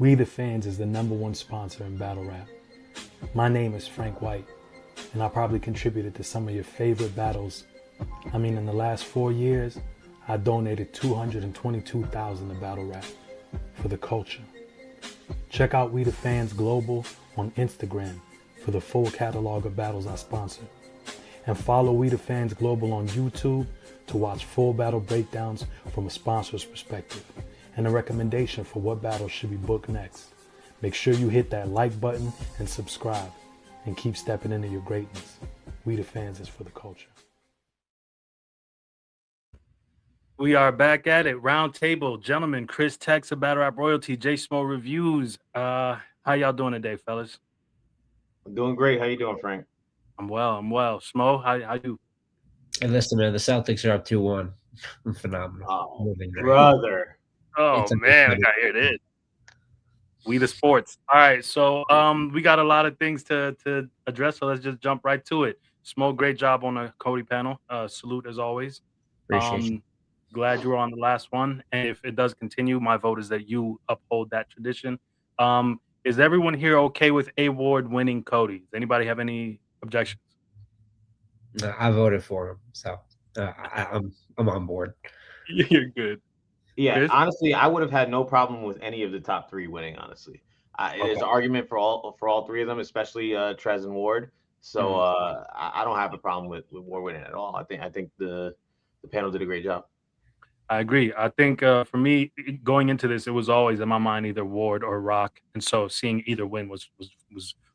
We the Fans is the #1 sponsor in battle rap. My name is Frank White, and I probably contributed to some of your favorite battles. I mean, in the last 4 years, I donated $222,000 to battle rap for the culture. Check out We the Fans Global on Instagram for the full catalog of battles I sponsor. And follow We the Fans Global on YouTube to watch full battle breakdowns from a sponsor's perspective and a recommendation for what battles should be booked next. Make sure you hit that like button and subscribe, and keep stepping into your greatness. We the Fans is for the culture. We are back at it. Round table, gentlemen. Chris Tex of Battle Rap Royalty, JSmoReviews. How y'all doing today, fellas? I'm doing great. How you doing, Frank? I'm well. Smo, how you? And listen, man, the Celtics are up 2-1. Phenomenal. Oh, brother. Oh man, I got here. It is. We the sports. All right, so we got a lot of things to address, so let's just jump right to it. Smo, great job on the COTY panel. Salute as always. Appreciate you. Glad you were on the last one, and if it does continue, my vote is that you uphold that tradition. Is everyone here okay with A Ward winning COTY? Does anybody have any objections? No, I voted for him, so I'm on board. You're good. Yeah, Chris? honestly, I would have had no problem with any of the top three winning. Honestly, there's an argument for all three of them, especially Trez and Ward. So I don't have a problem with Ward winning at all. I think the panel did a great job. I agree. I think for me, going into this, it was always in my mind either Ward or Rock, and so seeing either win was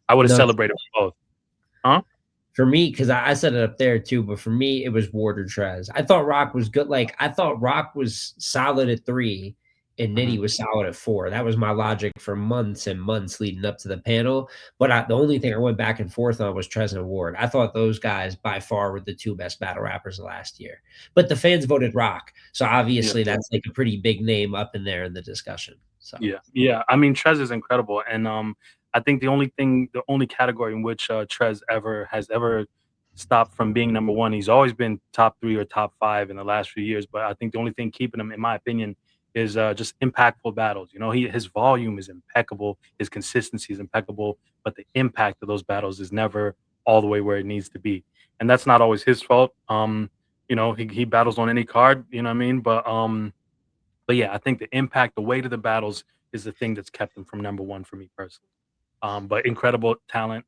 I would have celebrated both. Huh? For me, because I said it up there too, but for me, it was Ward or Trez. I thought Rock was good. Like, I thought Rock was solid at 3 and Nitty was solid at 4. That was my logic for months and months leading up to the panel. But the only thing I went back and forth on was Trez and Ward. I thought those guys by far were the 2 best battle rappers of last year. But the fans voted Rock. So obviously that's like a pretty big name up in there in the discussion. So Yeah. I mean, Trez is incredible. And I think the only category in which Trez has ever stopped from being #1, he's always been top 3 or top 5 in the last few years. But I think the only thing keeping him, in my opinion, is just impactful battles. You know, his volume is impeccable, his consistency is impeccable, but the impact of those battles is never all the way where it needs to be. And that's not always his fault. You know, he battles on any card, you know what I mean? But yeah, I think the impact, the weight of the battles is the thing that's kept him from #1 for me personally. But incredible talent,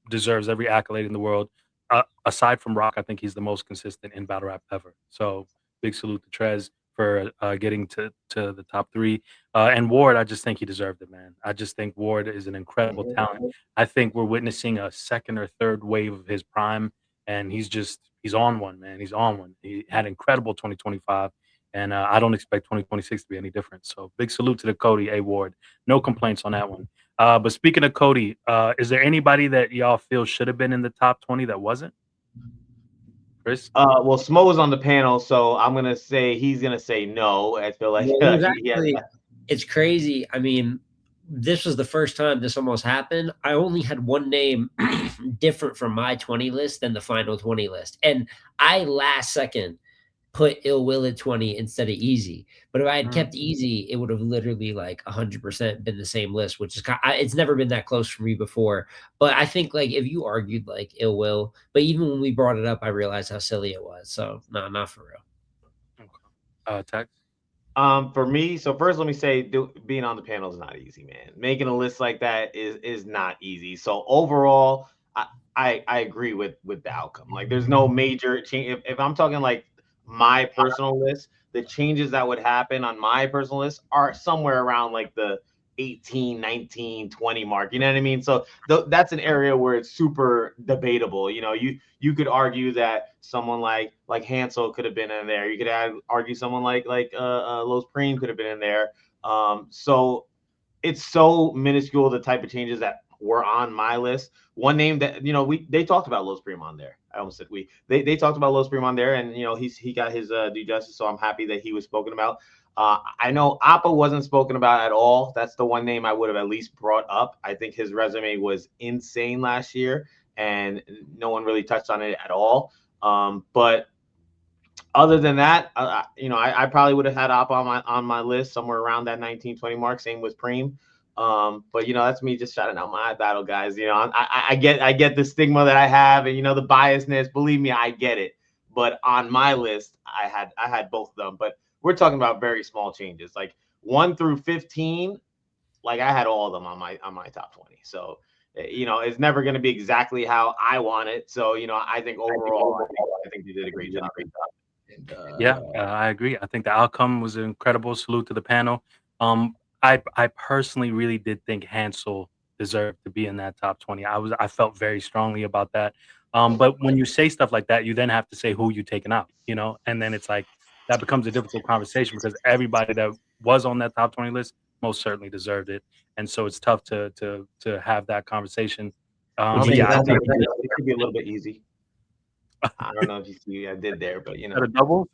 deserves every accolade in the world. Aside from Rock, I think he's the most consistent in battle rap ever. So big salute to Trez for getting to the top 3. And Ward, I just think he deserved it, man. I just think Ward is an incredible talent. I think we're witnessing a second or third wave of his prime, and he's on one, man. He's on one. He had incredible 2025. And I don't expect 2026 to be any different. So big salute to the COTY A Ward. No complaints on that one. But speaking of COTY, is there anybody that y'all feel should have been in the top 20 that wasn't? Chris? Well, Smo was on the panel, so I'm gonna say he's gonna say no. I feel like it's crazy. I mean, this was the first time this almost happened. I only had one name different from my 20 list than the final 20 list, and I last second put Ill Will at 20 instead of Easy. But if I had kept Easy, it would have literally like 100% been the same list, which is it's never been that close for me before. But I think like if you argued like Ill Will, but even when we brought it up, I realized how silly it was. So no, not for real. Okay. Tex? For me, so first let me say being on the panel is not easy, man. Making a list like that is not easy. So overall, I agree with the outcome. Like there's no major change. If I'm talking like my personal list, the changes that would happen on my personal list are somewhere around like the 18, 19, 20 mark. You know what I mean? So that's an area where it's super debatable. You know, you could argue that someone like Hansel could have been in there. You could argue someone like Los Preem could have been in there. So it's so minuscule, the type of changes that were on my list. One name that, you know, they talked about Los Preem on there. I almost said they talked about Los Preem on there, and you know he got his due justice. So I'm happy that he was spoken about. I know Appa wasn't spoken about at all. That's the one name I would have at least brought up. I think his resume was insane last year, and no one really touched on it at all. But Other than that, you know, I probably would have had Op on my list somewhere around that 19-20 mark. Same with Preem. But you know, that's me just shouting out my battle guys. You know, I get the stigma that I have, and you know the biasness. Believe me, I get it. But on my list, I had both of them. But we're talking about very small changes, like 1 through 15. Like I had all of them on my top 20. So you know, it's never going to be exactly how I want it. So you know, I think overall, I think they did a great job. And, Yeah, I agree. I think the outcome was incredible. Salute to the panel. I personally really did think Hansel deserved to be in that top 20. I felt very strongly about that. But when you say stuff like that, you then have to say who you taking out, you know, and then it's like that becomes a difficult conversation because everybody that was on that top 20 list most certainly deserved it, and so it's tough to have that conversation. I'll But say yeah, I that think it could be a little bit easy. I don't know if you see I did there, but you know, a double.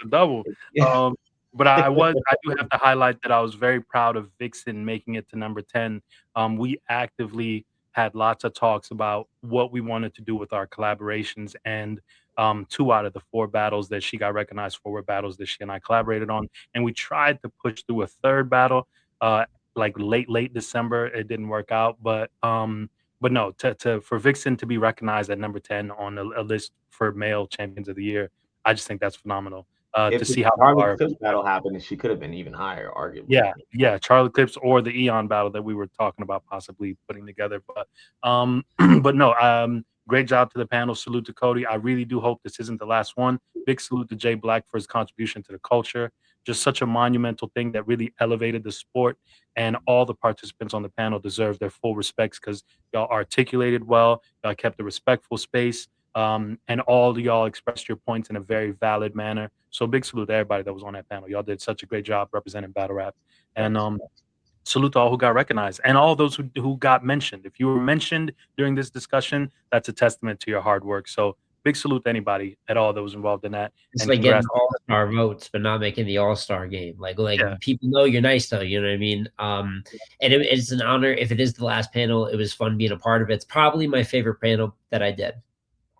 But I do have to highlight that I was very proud of Vixen making it to number 10. We actively had lots of talks about what we wanted to do with our collaborations, and 2 out of the 4 battles that she got recognized for were battles that she and I collaborated on, and we tried to push through a 3rd battle, like late December. It didn't work out, but no, for Vixen to be recognized at number 10 on a list for male champions of the year, I just think that's phenomenal. To if the see how Charlie far, Clips battle happened, she could have been even higher, arguably. yeah, Charlie Clips or the Eon battle that we were talking about possibly putting together. But but no, great job to the panel. Salute to Cody. I really do hope this isn't the last one. Big salute to Jay Black for his contribution to the culture. Just such a monumental thing that really elevated the sport, and all the participants on the panel deserve their full respects because y'all articulated well, y'all kept a respectful space, and all of y'all expressed your points in a very valid manner. So big salute to everybody that was on that panel. Y'all did such a great job representing battle rap. And salute to all who got recognized and all those who got mentioned. If you were mentioned during this discussion, that's a testament to your hard work. So big salute to anybody at all that was involved in that. It's And like getting congrats. all-star votes, but not making the all-star game. Like Yeah. people know you're nice though, you know what I mean? And it's an honor. If it is the last panel, it was fun being a part of it. It's probably my favorite panel that I did.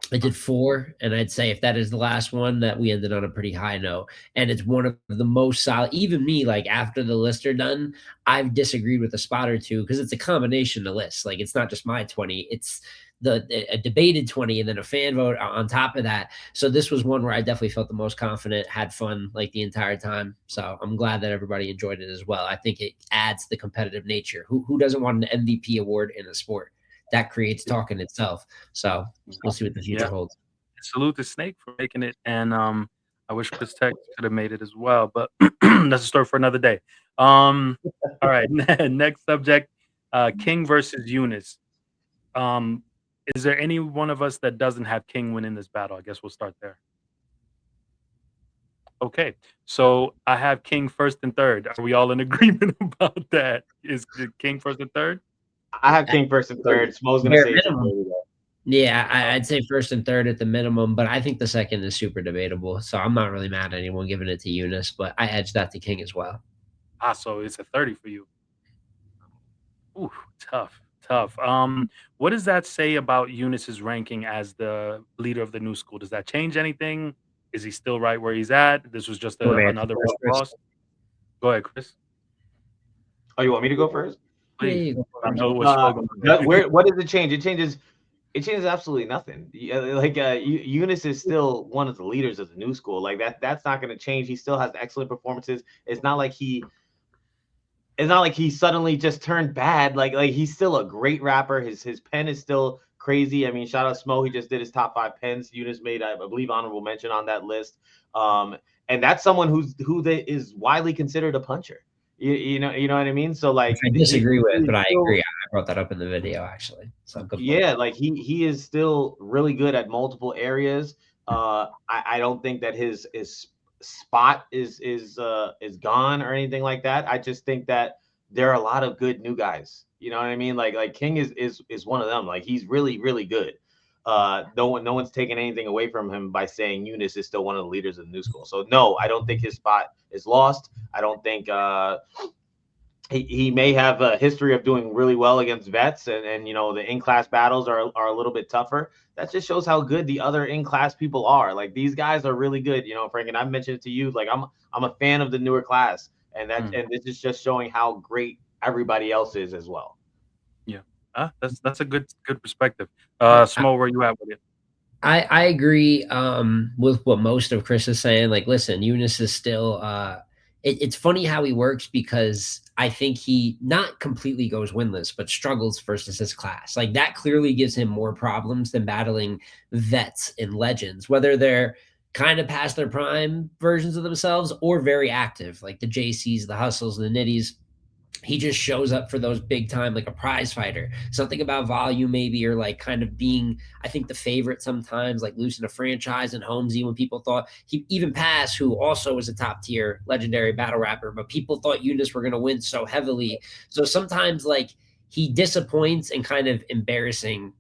I did 4, and I'd say if that is the last one, that we ended on a pretty high note. And it's one of the most solid. Even me, like after the lists are done, I've disagreed with a spot or two because it's a combination of lists. Like it's not just my 20; it's a debated 20 and then a fan vote on top of that. So this was one where I definitely felt the most confident, had fun like the entire time. So I'm glad that everybody enjoyed it as well. I think it adds the competitive nature. Who doesn't want an MVP award in a sport? That creates talk in itself. So we'll see what the future holds. Salute to Snake for making it, and I wish Chris Tech could have made it as well, but that's a story for another day. All right, next subject, King versus Yunus. Is there any one of us that doesn't have King win in this battle? I guess we'll start there. Okay, so I have King first and third. Are we all in agreement about that? Is King first and third? I have King first and third. Smo's gonna say yeah, I'd say first and third at the minimum, but I think the second is super debatable. So I'm not really mad at anyone giving it to Yunus, but I edged that to King as well. So it's a 30 for you. Ooh, tough. What does that say about Yunus's ranking as the leader of the new school? Does that change anything? Is he still right where he's at? This was just another loss. Go ahead, Chris. Oh, you want me to go first? Please. I know what does it change? It changes absolutely nothing. Yunus is still one of the leaders of the new school. Like that's not going to change. He still has excellent performances. It's not like he suddenly just turned bad. Like he's still a great rapper. His pen is still crazy. I mean, shout out Smo. He just did his top 5 pens. Yunus made, I believe, honorable mention on that list. And that's someone who is widely considered a puncher. You know what I mean? So like, I disagree with, but I agree. I brought that up in the video actually. So yeah, like he is still really good at multiple areas. I don't think that his spot is gone or anything like that. I just think that there are a lot of good new guys. You know what I mean? Like King is one of them. Like he's really, really good. No one's taking anything away from him by saying Yunus is still one of the leaders of the new school. So no, I don't think his spot is lost. I don't think he may have a history of doing really well against vets, and you know, the in-class battles are a little bit tougher. That just shows how good the other in-class people are. Like, these guys are really good, you know, Frank, and I've mentioned it to you. Like, I'm a fan of the newer class, and this is just showing how great everybody else is as well. Yeah, that's a good perspective. Smo, where you at with it? I agree with what most of Chris is saying. Like, listen, Yunus is still it's funny how he works, because I think he not completely goes winless, but struggles versus his class. Like, that clearly gives him more problems than battling vets and legends, whether they're kind of past their prime versions of themselves or very active, like the JCs, the Hustles, the Nitties. He just shows up for those big time, like a prize fighter. Something about volume, maybe, or like kind of being, I think, the favorite sometimes, like losing a franchise and Holmesy when people thought he even Pass, who also was a top tier legendary battle rapper, but people thought Yunus were going to win so heavily. So sometimes, like, he disappoints in kind of embarrassing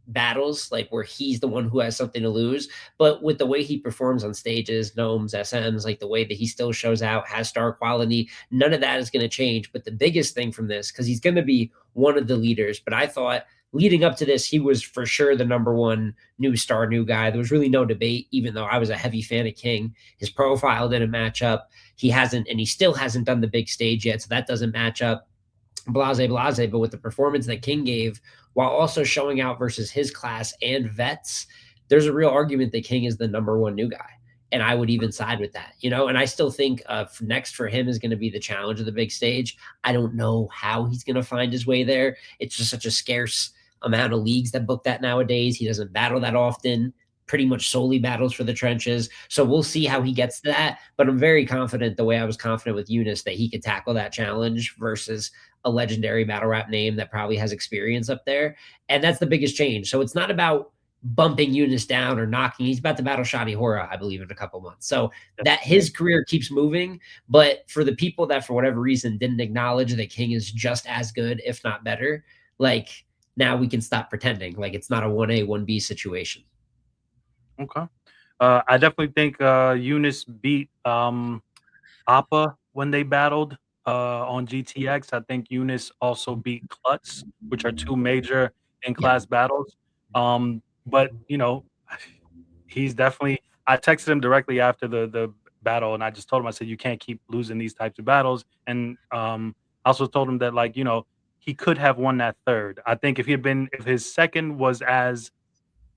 battles, like where he's the one who has something to lose. But with the way he performs on stages, gnomes, SMs, like the way that he still shows out, has star quality, none of that is going to change. But the biggest thing from this, because he's going to be one of the leaders, but I thought leading up to this, he was for sure the number one new star, new guy. There was really no debate, even though I was a heavy fan of King. His profile didn't match up. He hasn't, and he still hasn't done the big stage yet, so that doesn't match up. Blase, but with the performance that King gave, while also showing out versus his class and vets, there's a real argument that King is the number one new guy. And I would even side with that, you know. And I still think next for him is going to be the challenge of the big stage. I don't know how he's going to find his way there. It's just such a scarce amount of leagues that book that nowadays. He doesn't battle that often, pretty much solely battles for the trenches. So we'll see how he gets to that. But I'm very confident, the way I was confident with Yunus, that he could tackle that challenge versus a legendary battle rap name that probably has experience up there. And that's the biggest change. So it's not about bumping Yunus down or knocking. He's about to battle Shadi Hora, I believe, in a couple months. So that his career keeps moving. But for the people that, for whatever reason, didn't acknowledge that King is just as good, if not better, like, now we can stop pretending like it's not a 1A, 1B situation. Okay. I definitely think Yunus beat Appa when they battled on GTX. I think Yunus also beat Klutz, which are two major in-class battles. But, you know, he's definitely, I texted him directly after the battle, and I just told him, I said, you can't keep losing these types of battles. And I also told him that, like, you know, he could have won that third. I think if his second was as,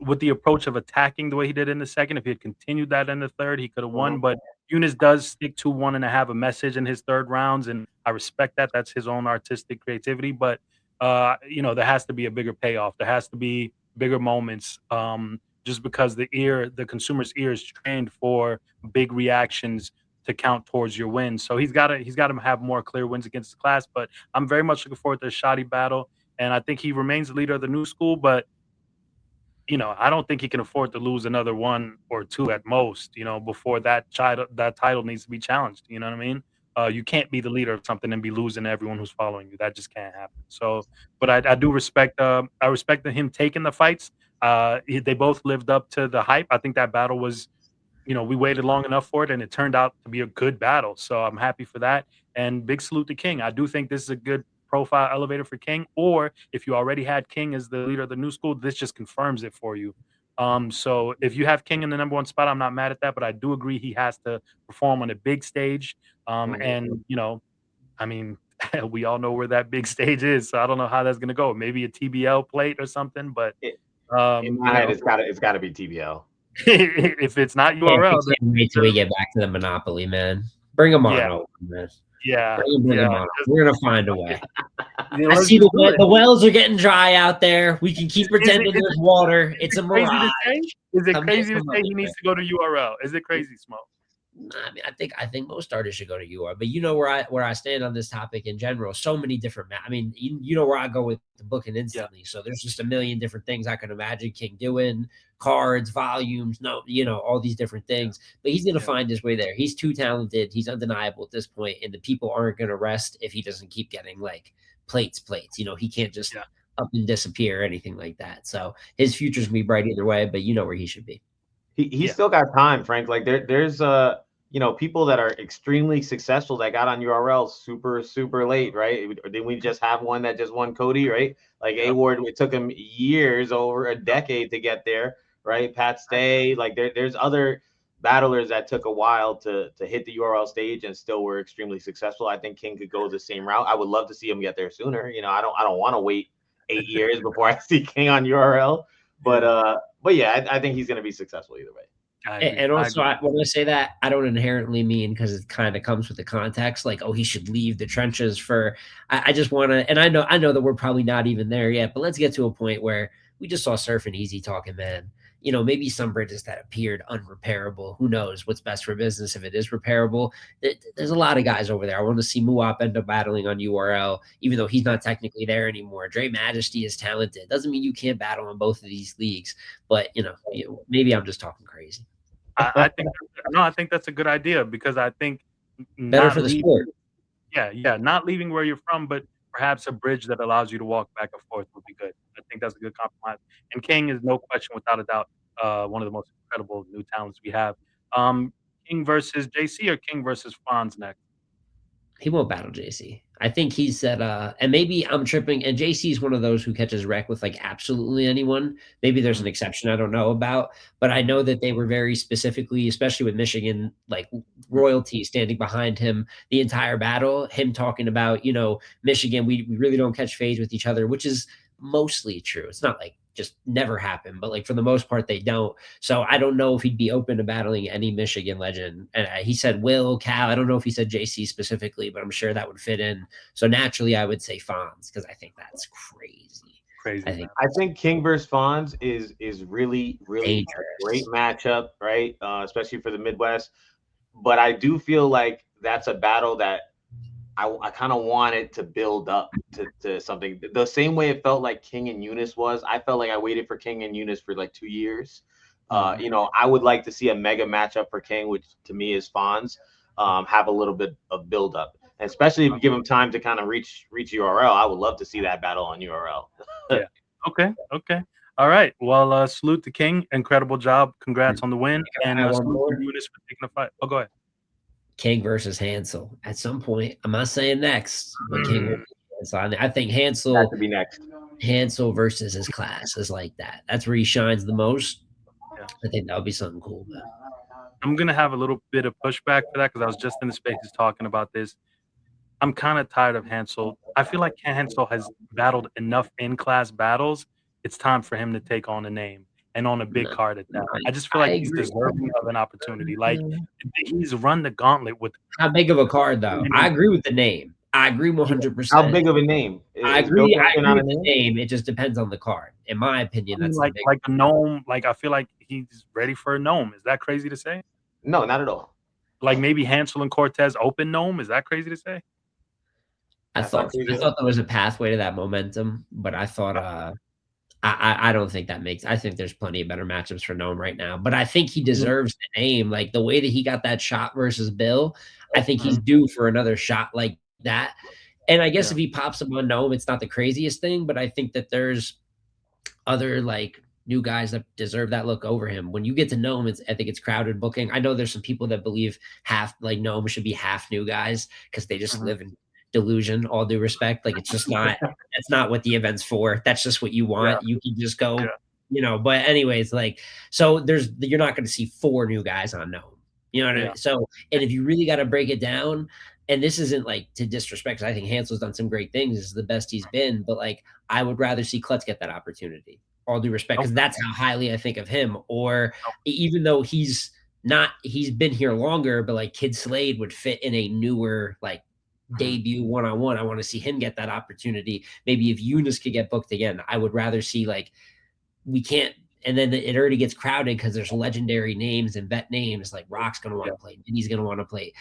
with the approach of attacking the way he did in the second, if he had continued that in the third, he could have won. But Yunus does stick to one and have a message in his third rounds, and I respect that. That's his own artistic creativity. But you know, there has to be a bigger payoff. There has to be bigger moments. Just because the consumer's ear is trained for big reactions to count towards your wins. So he's got to have more clear wins against the class. But I'm very much looking forward to the Shadi battle, and I think he remains the leader of the new school. But you know, I don't think he can afford to lose another one or two at most, you know, before that title needs to be challenged. You know what I mean? You can't be the leader of something and be losing to everyone who's following you. That just can't happen. So, but I do respect, I respect him taking the fights. They both lived up to the hype. I think that battle was, you know, we waited long enough for it, and it turned out to be a good battle. So I'm happy for that. And big salute to King. I do think this is a good profile elevator for King, or if you already had King as the leader of the new school, this just confirms it for you. So if you have King in the number one spot, I'm not mad at that, but I do agree he has to perform on a big stage. And you know, I mean, we all know where that big stage is, so I don't know how that's gonna go. Maybe a TBL plate or something, but in my head, it's gotta be TBL. If it's not URL, can't wait till we get back to the Monopoly, man. Bring them on over, man. Yeah, bring them on. We're gonna find a way. I see the wells are getting dry out there. We can keep pretending there's water. It's a mirage. Is it crazy to say he needs to go to URL? Is it crazy, Smoke? I mean, I think most artists should go to URL, but you know where I stand on this topic in general. So many different. I mean, you know where I go with the booking instantly. Yeah. So there's just a million different things I can imagine King doing, cards, volumes, you know, all these different things. But he's gonna find his way there. He's too talented. He's undeniable at this point, and the people aren't gonna rest if he doesn't keep getting like plates. You know, he can't just up and disappear or anything like that. So his future's gonna be bright either way. But you know where he should be. He's still got time, Frank. Like there's you know, people that are extremely successful that got on URL super late, right? Didn't we just have one that just won COTY, right? Like A-Ward, it took him years, over a decade to get there, right? Pat Stay, like there's other battlers that took a while to hit the URL stage and still were extremely successful. I think King could go the same route. I would love to see him get there sooner. You know, I don't want to wait 8 years before I see King on URL. But yeah, I think he's going to be successful either way. And also, when I say that, I don't inherently mean, because it kind of comes with the context, like, oh, he should leave the trenches for. I just want to, and I know that we're probably not even there yet, but let's get to a point where we just saw Surf and Easy talking, man. You know, maybe some bridges that appeared unrepairable. Who knows what's best for business if it is repairable? There's a lot of guys over there. I want to see Muap end up battling on URL, even though he's not technically there anymore. Dre Majesty is talented. Doesn't mean you can't battle in both of these leagues, but you know, maybe I'm just talking crazy. I think that's a good idea, because I think better for the sport. Yeah, not leaving where you're from, but perhaps a bridge that allows you to walk back and forth would be good. I think that's a good compromise. And King is no question, without a doubt, one of the most incredible new talents we have. King versus JC or King versus Fonz next? He won't battle JC. I think he said, and maybe I'm tripping, and JC is one of those who catches wreck with like absolutely anyone. Maybe there's an exception I don't know about, but I know that they were very specifically, especially with Michigan, like royalty standing behind him the entire battle, him talking about, you know, Michigan, we really don't catch fades with each other, which is mostly true. It's not like just never happen, but like for the most part they don't. So I don't know if he'd be open to battling any Michigan legend. And he said Will, Cal. I don't know if he said JC specifically, but I'm sure that would fit in. So naturally I would say Fonz, because I think that's crazy. I think King versus Fonz is really dangerous. A great matchup, right? Especially for the Midwest. But I do feel like that's a battle that I kind of wanted to build up to something the same way it felt like King and Yunus was. I felt like I waited for King and Yunus for like 2 years. You know, I would like to see a mega matchup for King, which to me is Fonz, have a little bit of build up, and especially if you give him time to kind of reach URL. I would love to see that battle on URL. Yeah. Okay. All right. Well, salute to King. Incredible job. Congrats on the win. And salute to Yunus for taking the fight. Oh, go ahead. King versus Hansel at some point. I'm not saying next, but King versus Hansel. I think Hansel could be next. Hansel versus his class is like that. That's where he shines the most. Yeah. I think that would be something cool. But I'm gonna have a little bit of pushback for that, because I was just in the spaces talking about this. I'm kind of tired of Hansel. I feel like Hansel has battled enough in-class battles. It's time for him to take on a name, and on a big card at that. I just feel like he's deserving of an opportunity. Like, he's run the gauntlet with. How big of a card, though? I agree with the name. I agree 100%. How big of a name? I agree with the name. It just depends on the card. In my opinion, that's like a NOME. Like, I feel like he's ready for a NOME. Is that crazy to say? No, not at all. Like maybe Hansel and Cortez open NOME. Is that crazy to say? I thought there was a pathway to that momentum, but I thought I don't think that makes. I think there's plenty of better matchups for NOME right now, but I think he deserves the name. Like the way that he got that shot versus Bill, I think he's due for another shot like that. And I guess if he pops up on NOME, it's not the craziest thing, but I think that there's other like new guys that deserve that look over him. When you get to NOME, I think it's crowded booking. I know there's some people that believe NOME should be half new guys because they just live in delusion, all due respect. Like it's just not, that's not what the event's for. That's just what you want. You can just go, you know, but anyways, like, so you're not going to see 4 new guys on NOME. You know what I mean? So, and if you really got to break it down, and this isn't like to disrespect, because I think Hansel's done some great things. This is the best he's been, but like, I would rather see Klutz get that opportunity, all due respect, because that's how highly I think of him. Or even though he's been here longer, but like Kyd Slade would fit in a newer, like, debut one-on-one. I want to see him get that opportunity. Maybe if Yunus could get booked again, I would rather see, like, we can't, and then it already gets crowded because there's legendary names and vet names. Like Rock's going to want to play, Vinny's going to want to play,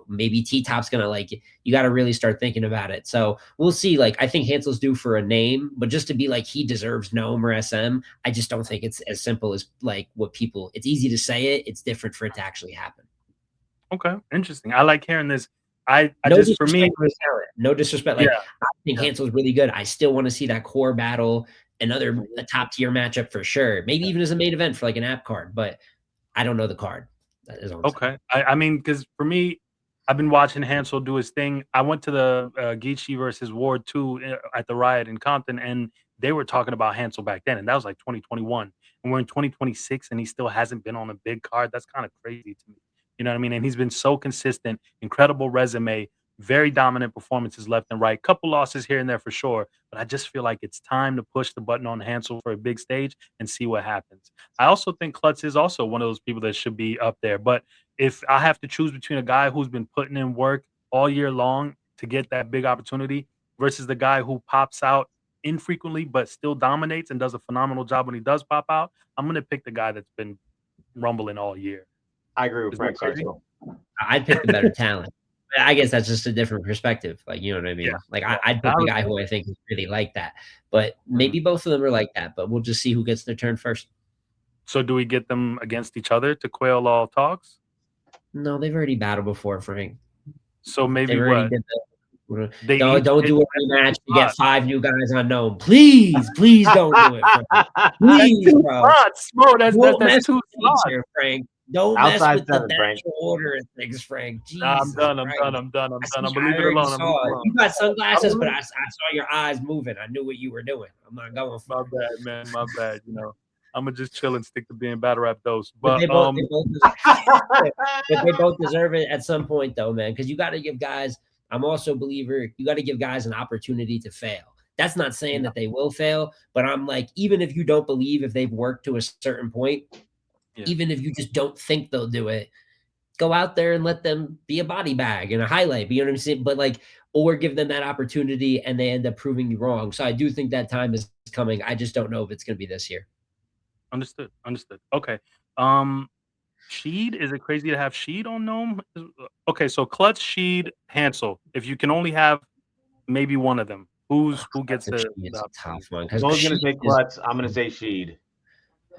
maybe T-Top's going to, like, you got to really start thinking about it. So we'll see. Like, I think Hansel's due for a name, but just to be like he deserves NOME or SM, I just don't think it's as simple as like what people, it's easy to say it, it's different for it to actually happen. Okay, interesting. I like hearing this. I just, for me, no disrespect. Like, I think Hansel's really good. I still want to see that core battle, a top tier matchup for sure. Maybe even as a main event for like an app card, but I don't know the card. That is all I'm saying. Okay. I mean, because for me, I've been watching Hansel do his thing. I went to the Geechee versus Ward 2 at the Riot in Compton, and they were talking about Hansel back then, and that was like 2021. And we're in 2026, and he still hasn't been on a big card. That's kind of crazy to me. You know what I mean? And he's been so consistent, incredible resume, very dominant performances left and right. Couple losses here and there for sure, but I just feel like it's time to push the button on Hansel for a big stage and see what happens. I also think Klutz is also one of those people that should be up there, but if I have to choose between a guy who's been putting in work all year long to get that big opportunity versus the guy who pops out infrequently but still dominates and does a phenomenal job when he does pop out, I'm going to pick the guy that's been rumbling all year. I agree with Is Frank. that crazy? I'd pick the better talent. I guess that's just a different perspective. Like, you know what I mean? Yeah. Like, I'd pick the guy who I think is really like that. But maybe both of them are like that. But we'll just see who gets their turn first. So do we get them against each other to quail all talks? No, they've already battled before, Frank. So maybe They already what? did They don't each do a did rematch to get 5 new guys on NOME. Please don't do it, Frank. Please, That's 2 bro. slots, bro. That's 2 slots. Here, Frank. Don't Outside mess with 7, the Frank. natural order of things, Frank. Jesus, Nah, I'm done. I'm Christ. done. I'm done. I'm I done. I'm see- gonna leave I it already alone. I'm saw leaving it. it alone. You got sunglasses, I'm but gonna- I saw your eyes moving. I knew what you were doing. I'm not going for My it. bad, man. My bad. You know, I'm gonna just chill and stick to being battle rap dose. But But they both but they both deserve it at some point, though, man. Because you got to give guys. I'm also a believer. You got to give guys an opportunity to fail. That's not saying that they will fail, but I'm like, even if you don't believe if they've worked to a certain point, even if you just don't think they'll do it, go out there and let them be a body bag and a highlight. You know what I'm saying? But like, or give them that opportunity and they end up proving you wrong. So I do think that time is coming. I just don't know if it's going to be this year. Understood. Okay. Sheed, is it crazy to have Sheed on NOME? Okay, so Klutz, Sheed, Hansel. If you can only have maybe one of them, who gets That's the a tough one. I was going to say Klutz. I'm going to say Sheed.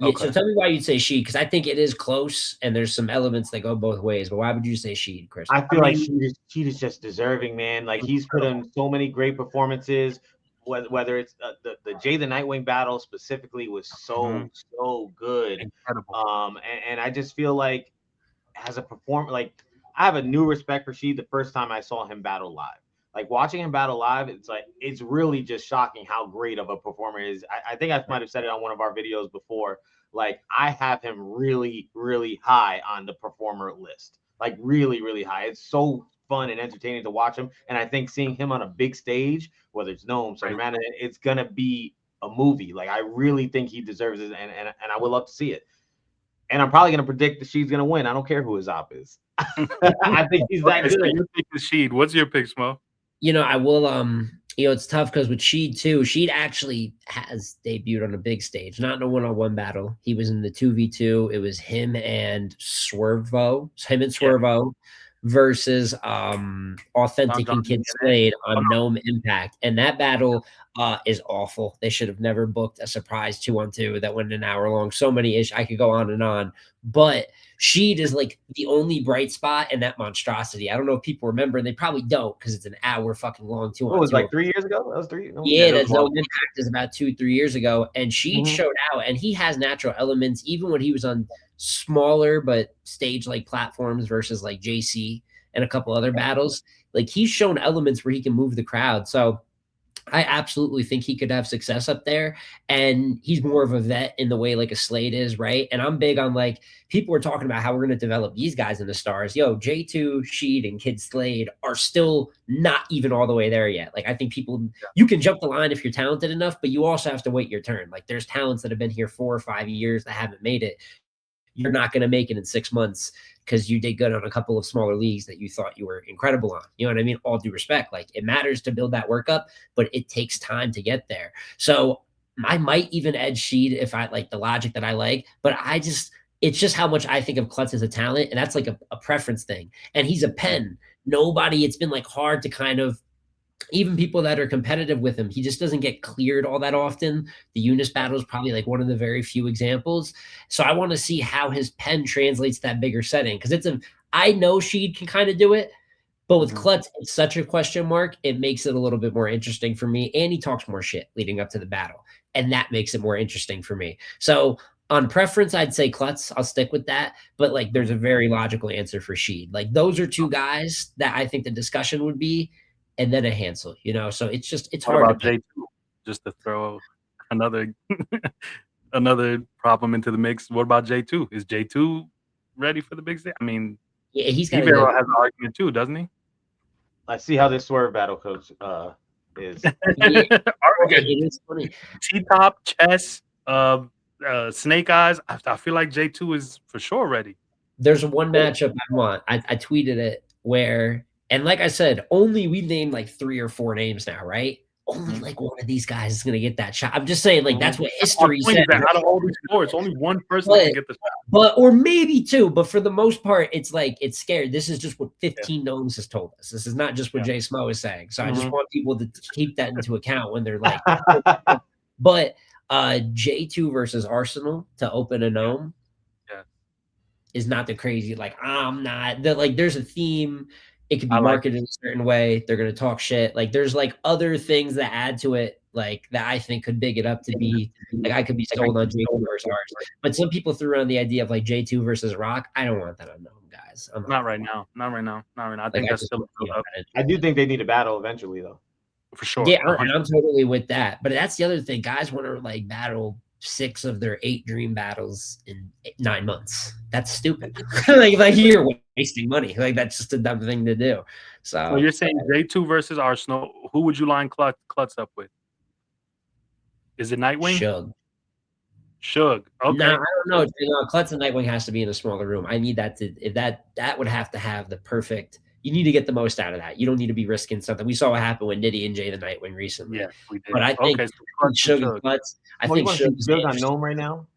Yeah, Okay. so tell me why you'd say Sheed, because I think it is close and there's some elements that go both ways. But why would you say Sheed, Chris? I feel like Sheed is just deserving, man. Like he's put in so many great performances. Whether it's the Jey The Nitewing battle specifically was so good. Incredible. And I just feel like as a performer, like I have a new respect for Sheed the first time I saw him battle live. Like watching him battle live, it's really just shocking how great of a performer he is. I think I might have said it on one of our videos before. Like I have him really, really high on the performer list. Like really, really high. It's so fun and entertaining to watch him. And I think seeing him on a big stage, whether it's NOME, Spider-Man, it's gonna be a movie. Like I really think he deserves it, and I would love to see it. And I'm probably gonna predict that Sheed's gonna win. I don't care who his op is. I think he's that good. So your pick is Sheed. What's your pick, Smo? You know, I will it's tough because with Sheed too, Sheed actually has debuted on a big stage, not in a one-on-one battle. He was in the 2v2. It was him and Swervo, versus Authentic and Kyd Slade on NOME Impact. And that battle is awful. They should have never booked a surprise 2-on-2 that went an hour long. So many issues. I could go on and on. But Sheed is like the only bright spot in that monstrosity. I don't know if people remember, and they probably don't because it's an hour fucking long 2-on-2. What was it, like 3 years ago? That was 3. No, yeah, that's NOME Impact is about 2-3 years ago. And Sheed showed out, and he has natural elements, even when he was on smaller but stage-like platforms versus like JC and a couple other battles. Like he's shown elements where he can move the crowd. So I absolutely think he could have success up there. And he's more of a vet in the way like a Slade is, right? And I'm big on like, people are talking about how we're going to develop these guys into stars. Yo, J2, Sheed, and Kyd Slade are still not even all the way there yet. Like I think you can jump the line if you're talented enough, but you also have to wait your turn. Like there's talents that have been here 4 or 5 years that haven't made it. You're not going to make it in 6 months because you did good on a couple of smaller leagues that you thought you were incredible on. You know what I mean? All due respect. Like it matters to build that work up, but it takes time to get there. So I might even edge Sheed if I like the logic that I like, but it's just how much I think of Klutz as a talent. And that's like a preference thing. And he's a pen. It's been like hard to kind of, even people that are competitive with him, he just doesn't get cleared all that often. The Yunus battle is probably like one of the very few examples. So I want to see how his pen translates that bigger setting. Because I know Sheed can kind of do it, but with Klutz, it's such a question mark. It makes it a little bit more interesting for me. And he talks more shit leading up to the battle. And that makes it more interesting for me. So On preference, I'd say Klutz. I'll stick with that. But like, there's a very logical answer for Sheed. Like, those are two guys that I think the discussion would be, and then a Hansel. You know, so it's What hard about to pick. J2? Just to throw another another problem into the mix. What about J2? Is J2 ready for the big stage? I mean, Yeah, he's got Ibero has an argument too, doesn't he? Let's see how this swerve battle coach is. It is funny. T-top, chess, Snake Eyes. I feel like J2 is for sure ready. There's one matchup I want. I tweeted it where, and like I said, only we named like 3 or 4 names now, right? Only like one of these guys is gonna get that shot. I'm just saying, like, that's what history said. Out of all these sports, only one person can get the shot. But or maybe 2, but for the most part, it's like it's scared. This is just what 15 Gnomes has told us. This is not just what JSmo is saying. So I just want people to keep that into account when they're like, but J2 versus Arsenal to open a Gnome is not the crazy, like, I'm not that, like, there's a theme. It could be marketed in a certain way. They're going to talk shit. Like, there's like other things that add to it, like that I think could big it up to be like, I could be sold on J2 versus Arsenal. But some people threw around the idea of like J2 versus Rock. I don't want that on Gnome, guys. Not right now. I think that's still up. I do think they need a battle eventually, though. For sure. Yeah, and I'm totally with that. But that's the other thing. Guys want to like battle 6 of their 8 dream battles in 9 months. That's stupid. like you're wasting money. Like, that's just a dumb thing to do. So you're saying J2 versus Arsenal. Who would you line Klutz up with? Is it Nitewing? Shug. Okay. No, I don't know. Klutz and Nitewing has to be in a smaller room. I need that to, if that would have to have the perfect. You need to get the most out of that. You don't need to be risking something. We saw what happened with Nitty and Jey The Nitewing recently. Yeah, we did. But I think Shug and Klutz. I think Shug's on Gnome right now.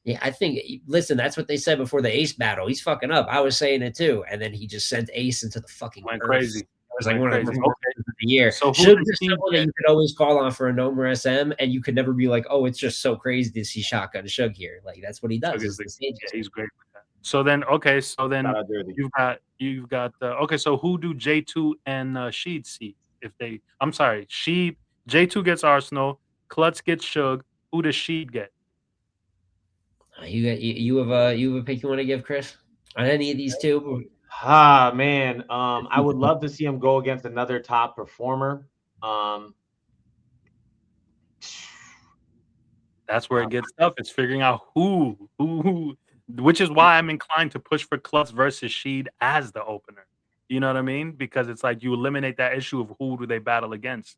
Yeah, I think. Listen, that's what they said before the Ace battle. He's fucking up. I was saying it too, and then he just sent Ace into the fucking went earth. crazy. It was like one of the of the year. So Shug is someone that you could always call on for a Gnome or SM, and you could never be like, "Oh, it's just so crazy to see Shotgun Shug here." Like, that's what he does. He's great with that. So then you've got okay. So who do J2 and Sheed see? If they, I'm sorry, Sheed J2 gets Arsenal, Klutz gets Shug. Who does Sheed get? You have a pick you want to give, Chris, on any of these two? Man, I would love to see him go against another top performer. That's where it gets tough. It's figuring out who, which is why I'm inclined to push for Klutz versus Sheed as the opener. You know what I mean? Because it's like you eliminate that issue of who do they battle against.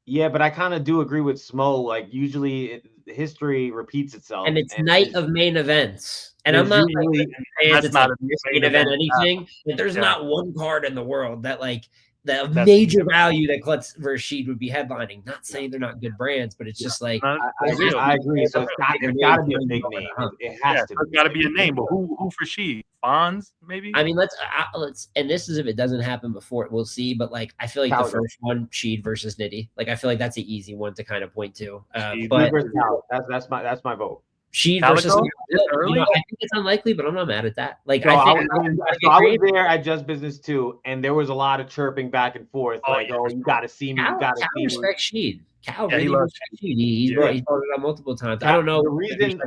Yeah, but I kind of do agree with Smo. Like, usually history repeats itself. And it's night of main events. And I'm not like, that's not a main event anything. But there's not one card in the world that like the major value that Klutz versus Sheed would be headlining. Not saying they're not good brands, but it's just like I agree. So it's got to be a big name. It has to. It's got to be a name. But who for Sheed? Fonz, maybe. I mean, let's. And this is if it doesn't happen before, we'll see. But like, I feel like the first one, Sheed versus Nitty. Like, I feel like that's an easy one to kind of point to. But that's my vote. Sheed versus I think it's unlikely, but I'm not mad at that. Like, I was there at Just Business too, and there was a lot of chirping back and forth, you got to see me, you got to see me. Respect Sheed. Cal really respects Sheed. He's brought it up multiple times. I don't know the reason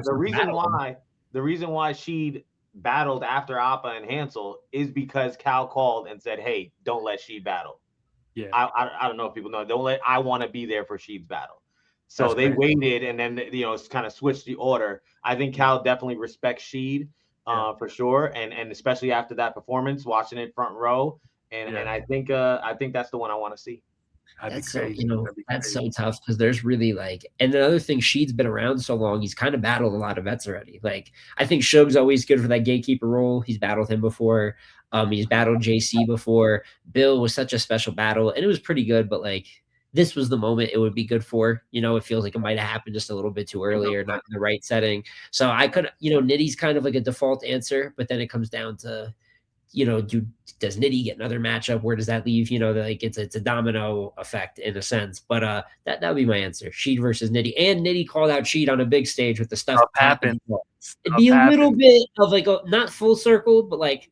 why Sheed battled after Appa and Hansel is because Cal called and said, "Hey, don't let Sheed battle." Yeah, I don't know if people know. I want to be there for Sheed's battle. So they waited, and then it's kind of switched the order. I think Cal definitely respects Sheed, for sure, and especially after that performance, watching it front row, and I think that's the one I want to see. That's so that's so tough because there's really like, and another thing, Sheed's been around so long, he's kind of battled a lot of vets already. Like, I think Shug's always good for that gatekeeper role. He's battled him before. He's battled JC before. Bill was such a special battle, and it was pretty good, but like, this was the moment it would be good for. It feels like it might have happened just a little bit too early or not in the right setting. So I could, Nitty's kind of like a default answer, but then it comes down to, does Nitty get another matchup? Where does that leave? Like it's a domino effect in a sense. But that would be my answer. Sheed versus Nitty. And Nitty called out Sheed on a big stage with the stuff happening. It'd be a little bit of like not full circle, but like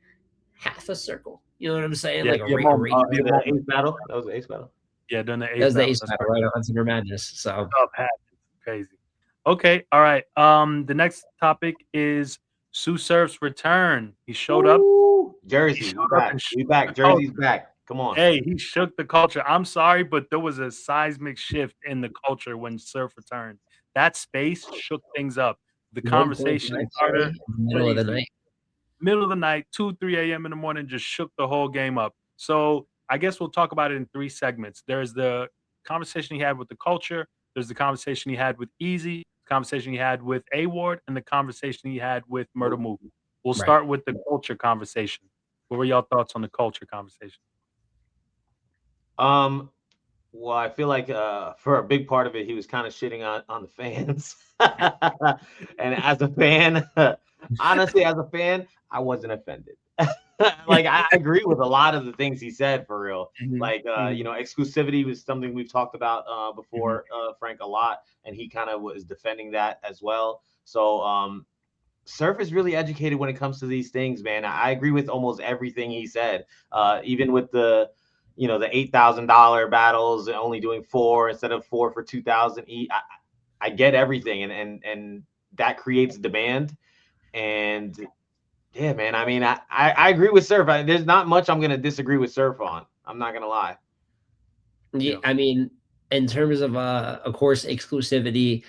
half a circle. You know what I'm saying? Like the Ace battle. That was the Ace battle. Yeah, done the Ace. That was the Ace battle, right? On Summer Madness. So crazy. Okay, all right. The next topic is Tsu Surf's return. He showed up. Ooh, He Jersey, showed we up back. and We shook the back. culture. Jersey's back. Come on. Hey, he shook the culture. I'm sorry, but there was a seismic shift in the culture when Surf returned. That space shook things up. The conversation starter, Middle of the crazy. night. Middle of the night, 2, 3 a.m. in the morning, just shook the whole game up. So I guess we'll talk about it in 3 segments. There's the conversation he had with the culture. There's the conversation he had with Easy, the conversation he had with A Ward, and the conversation he had with Murder Mook. We'll Right. start with the culture conversation. What were y'all thoughts on the culture conversation? Well, I feel like for a big part of it, he was kind of shitting on the fans. And as a fan, honestly, as a fan, I wasn't offended. Like I agree with a lot of the things he said for real. Like you know, exclusivity was something we've talked about before, Frank, a lot, and he kind of was defending that as well. So Surf is really educated when it comes to these things, man. I agree with almost everything he said. Even with the, you know, the $8,000 battles, only doing 4 instead of 4 for 2,000 each. I get everything, and that creates demand. And yeah, man. I mean, I agree with Surf. There's not much I'm gonna disagree with Surf on. I'm not gonna lie. Yeah, I mean, in terms of course, exclusivity,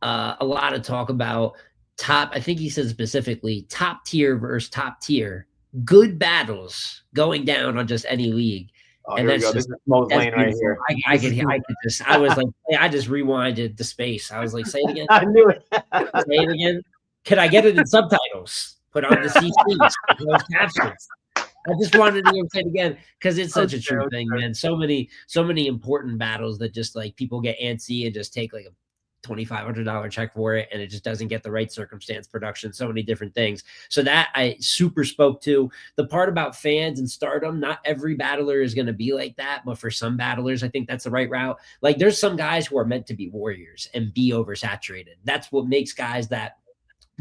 a lot of talk about top. I think he said specifically top tier versus top tier. Good battles going down on just any league. Oh, And here we that's go. This just is Mo's that's lane right beautiful. here. I could just I was like, I just rewinded the space. I was like, say it again. I knew it. Say it again. Could I get it in subtitles? Put on the CCs, closed captions. I just wanted to say it again because it's such a true thing, man. So many important battles that just like people get antsy and just take like a $2,500 check for it, and it just doesn't get the right circumstance, production, so many different things. So that I super spoke to. The part about fans and stardom, not every battler is going to be like that, but for some battlers, I think that's the right route. Like there's some guys who are meant to be warriors and be oversaturated. That's what makes guys that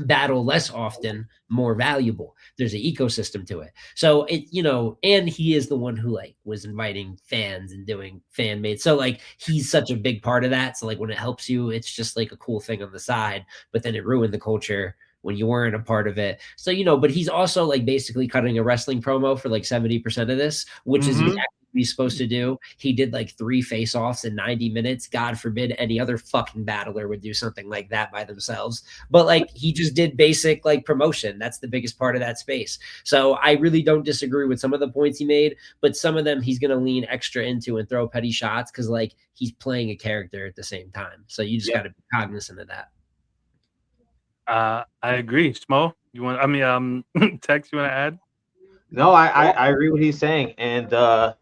battle less often more valuable. There's an ecosystem to it. So it, you know, and he is the one who like was inviting fans and doing fan made. So like he's such a big part of that. So like when it helps you, it's just like a cool thing on the side, but then it ruined the culture when you weren't a part of it. So, you know, but he's also like basically cutting a wrestling promo for like 70% of this, which is exactly what he's supposed to do. He did like 3 face-offs in 90 minutes. God forbid any other fucking battler would do something like that by themselves. But like he just did basic like promotion. That's the biggest part of that space. So I really don't disagree with some of the points he made, but some of them he's going to lean extra into and throw petty shots because like he's playing a character at the same time. So you just got to be cognizant of that. I agree. Smo, you want? I mean, Tex, you want to add? No, I agree with what he's saying, and I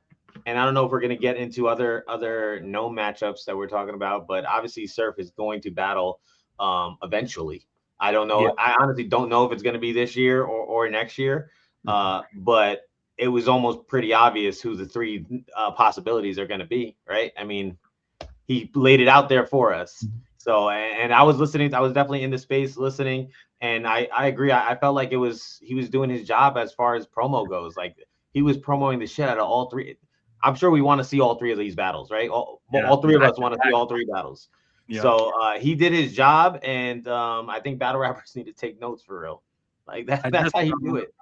don't know if we're gonna get into other NOME matchups that we're talking about, but obviously Surf is going to battle eventually. I don't know. Yeah. I honestly don't know if it's gonna be this year or next year, but it was almost pretty obvious who the 3 possibilities are gonna be, right? I mean, he laid it out there for us. So, and I was listening. I was definitely in the space listening, and I agree. I felt like he was doing his job as far as promo goes. Like he was promoting the shit out of all 3. I'm sure we want to see all 3 of these battles, right? All 3 of us want to see all 3 battles. Yeah. So he did his job, and I think battle rappers need to take notes for real. Like that's how you do it.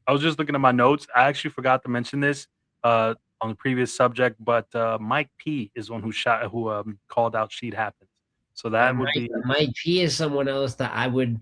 I was just looking at my notes. I actually forgot to mention this on the previous subject, but Mike P is one who called out Sheet Happens. So that would be Mike P is someone else that I would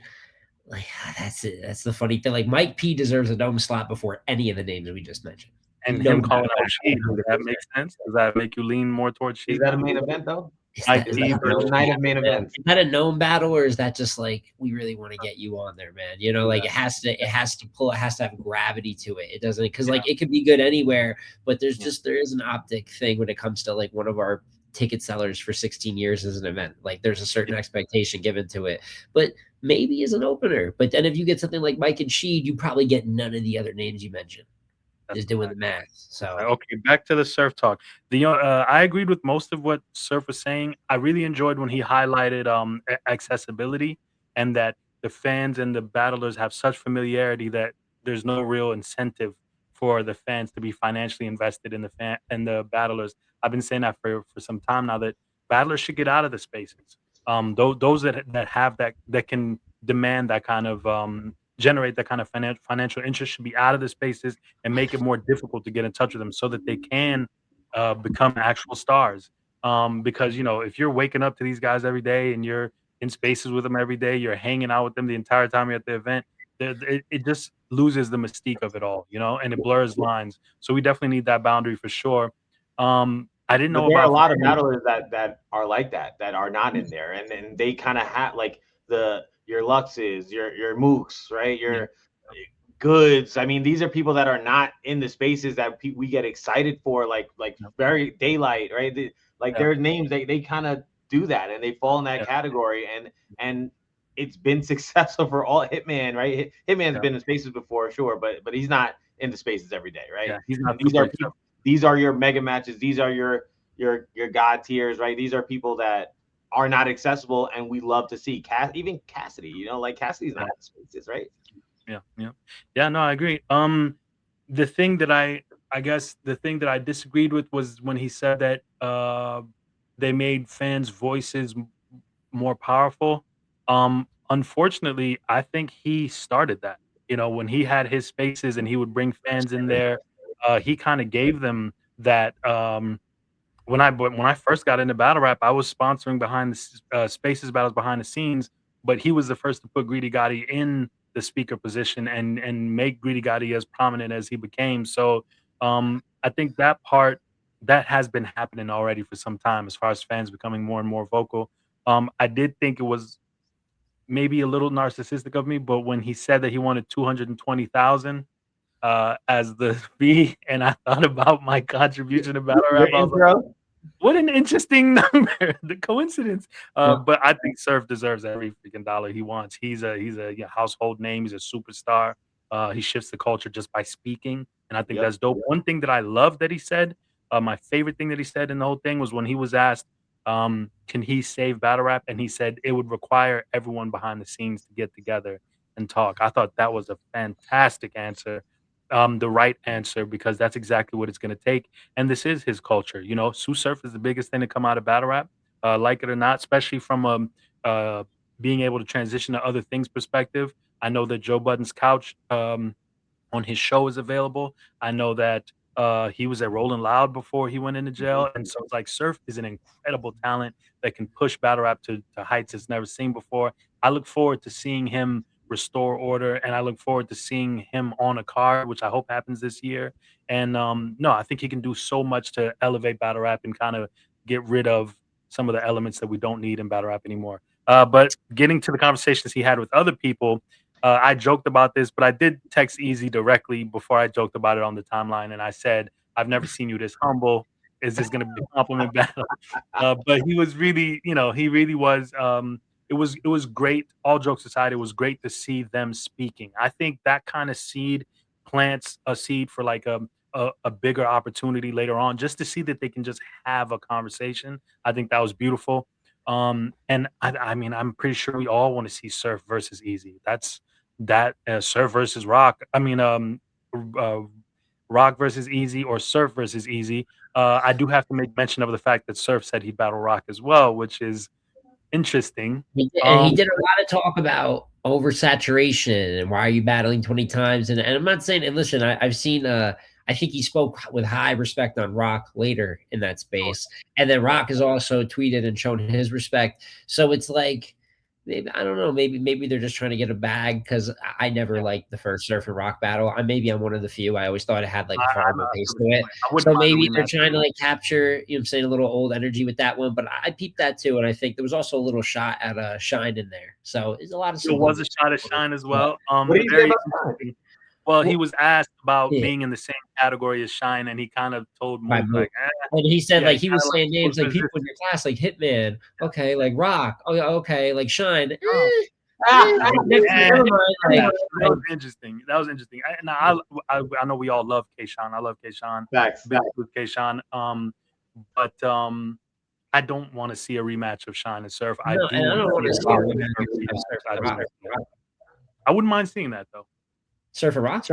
like. That's it. That's the funny thing. Like Mike P deserves a NOME slot before any of the names that we just mentioned. And him calling out Sheet, does that make sense? Does that make you lean more towards Sheet? Is that a main event though? Is that the night of main events? Is that a NOME battle, or is that just like we really want to get you on there, man? You know, like it has to have gravity to it. It doesn't because like it could be good anywhere, but there is an optic thing when it comes to like one of our ticket sellers for 16 years as an event. Like there's a certain expectation given to it, but maybe as an opener. But then if you get something like Mike and Sheed, you probably get none of the other names you mentioned. Just doing the math. So okay, back to the Surf talk. I agreed with most of what Surf was saying. I really enjoyed when he highlighted accessibility and that the fans and the battlers have such familiarity that there's no real incentive for the fans to be financially invested in the battlers. I've been saying that for some time now that battlers should get out of the spaces. those that have that can demand that kind of generate that kind of financial interest should be out of the spaces and make it more difficult to get in touch with them so that they can become actual stars. Because if you're waking up to these guys every day and you're in spaces with them every day, you're hanging out with them the entire time you're at the event, it just loses the mystique of it all, and it blurs lines. So we definitely need that boundary for sure. I didn't But know there are a about lot of battlers that are like that are not in there, and then they kind of have like your Luxes, your Mooks, right? Your Goods. I mean, these are people that are not in the spaces that we get excited for, like very Daylight, right? Their names, they kind of do that, and they fall in that category, and it's been successful for all. Hitman, right? Hitman's been in spaces before, sure, but he's not in the spaces every day, right? Yeah, he's not. These are your mega matches. These are your god tiers, right? These are people that are not accessible, and we love to see. Even Cassidy, like Cassidy's not in spaces, right? Yeah. No, I agree. The thing that I guess the thing that I disagreed with was when he said that they made fans' voices more powerful. Unfortunately, I think he started that. When he had his spaces and he would bring fans in there, he kind of gave them that. When I first got into battle rap, I was sponsoring behind the spaces battles behind the scenes, but he was the first to put Greedy Gotti in the speaker position and make Greedy Gotti as prominent as he became. So I think that part that has been happening already for some time as far as fans becoming more and more vocal. I did think it was maybe a little narcissistic of me, but when he said that he wanted 220,000 as the fee, and I thought about my contribution to battle rap, I was like, what an interesting number, the coincidence. But I think Surf deserves every freaking dollar he wants. He's a household name. He's a superstar. He shifts the culture just by speaking, and I think that's dope. One thing that I love that he said, my favorite thing that he said in the whole thing was when he was asked, can he save battle rap? And he said it would require everyone behind the scenes to get together and talk. I thought that was a fantastic answer. The right answer, because that's exactly what it's going to take. And this is his culture. Tsu Surf is the biggest thing to come out of battle rap, like it or not, especially from being able to transition to other things perspective. I know that Joe Budden's couch on his show is available. I know that he was at Rolling Loud before he went into jail. And so it's like Surf is an incredible talent that can push battle rap to heights it's never seen before. I look forward to seeing him restore order, and I look forward to seeing him on a card, which I hope happens this year. And no, I think he can do so much to elevate battle rap and kind of get rid of some of the elements that we don't need in battle rap anymore. But getting to the conversations he had with other people, I joked about this, but I did text Eyez directly before I joked about it on the timeline, and I said, "I've never seen you this humble. Is this going to be a compliment battle?" But he was really, he really was. It was great. All jokes aside, it was great to see them speaking. I think that kind of seed plants a seed for like a bigger opportunity later on, just to see that they can just have a conversation. I think that was beautiful. And I mean, I'm pretty sure we all want to see Surf versus Eyez. That's Surf versus Rock. I mean, Rock versus Eyez or Surf versus Eyez. I do have to make mention of the fact that Surf said he'd battle Rock as well, which is interesting. And he did a lot of talk about oversaturation and why are you battling 20 times. And I'm not saying, and listen, I've seen, I think he spoke with high respect on Rock later in that space. And then Rock has also tweeted and shown his respect. So it's like, maybe, I don't know, maybe they're just trying to get a bag, because I never liked the first Surf and Rock battle. Maybe I'm one of the few. I always thought it had like a horrible pace to it. So maybe they're trying to like capture, I'm saying, a little old energy with that one. But I peeped that too, and I think there was also a little shot at Shine in there. So it's a lot of. There was a shot at Shine as well. What do you say about Shine? Well, he was asked about being in the same category as Shine, and he kind of told me, like, and he said, like, he was saying names like people in your class, like Hitman, okay, like Rock, okay, like Shine. That was interesting. That was interesting. I know we all love K-Shine. I love K-Shine. Facts. With K-Shine. But I don't want to see a rematch of Shine and Surf. I don't want to see a rematch of Surf. I wouldn't mind seeing that though. Surf and Rock?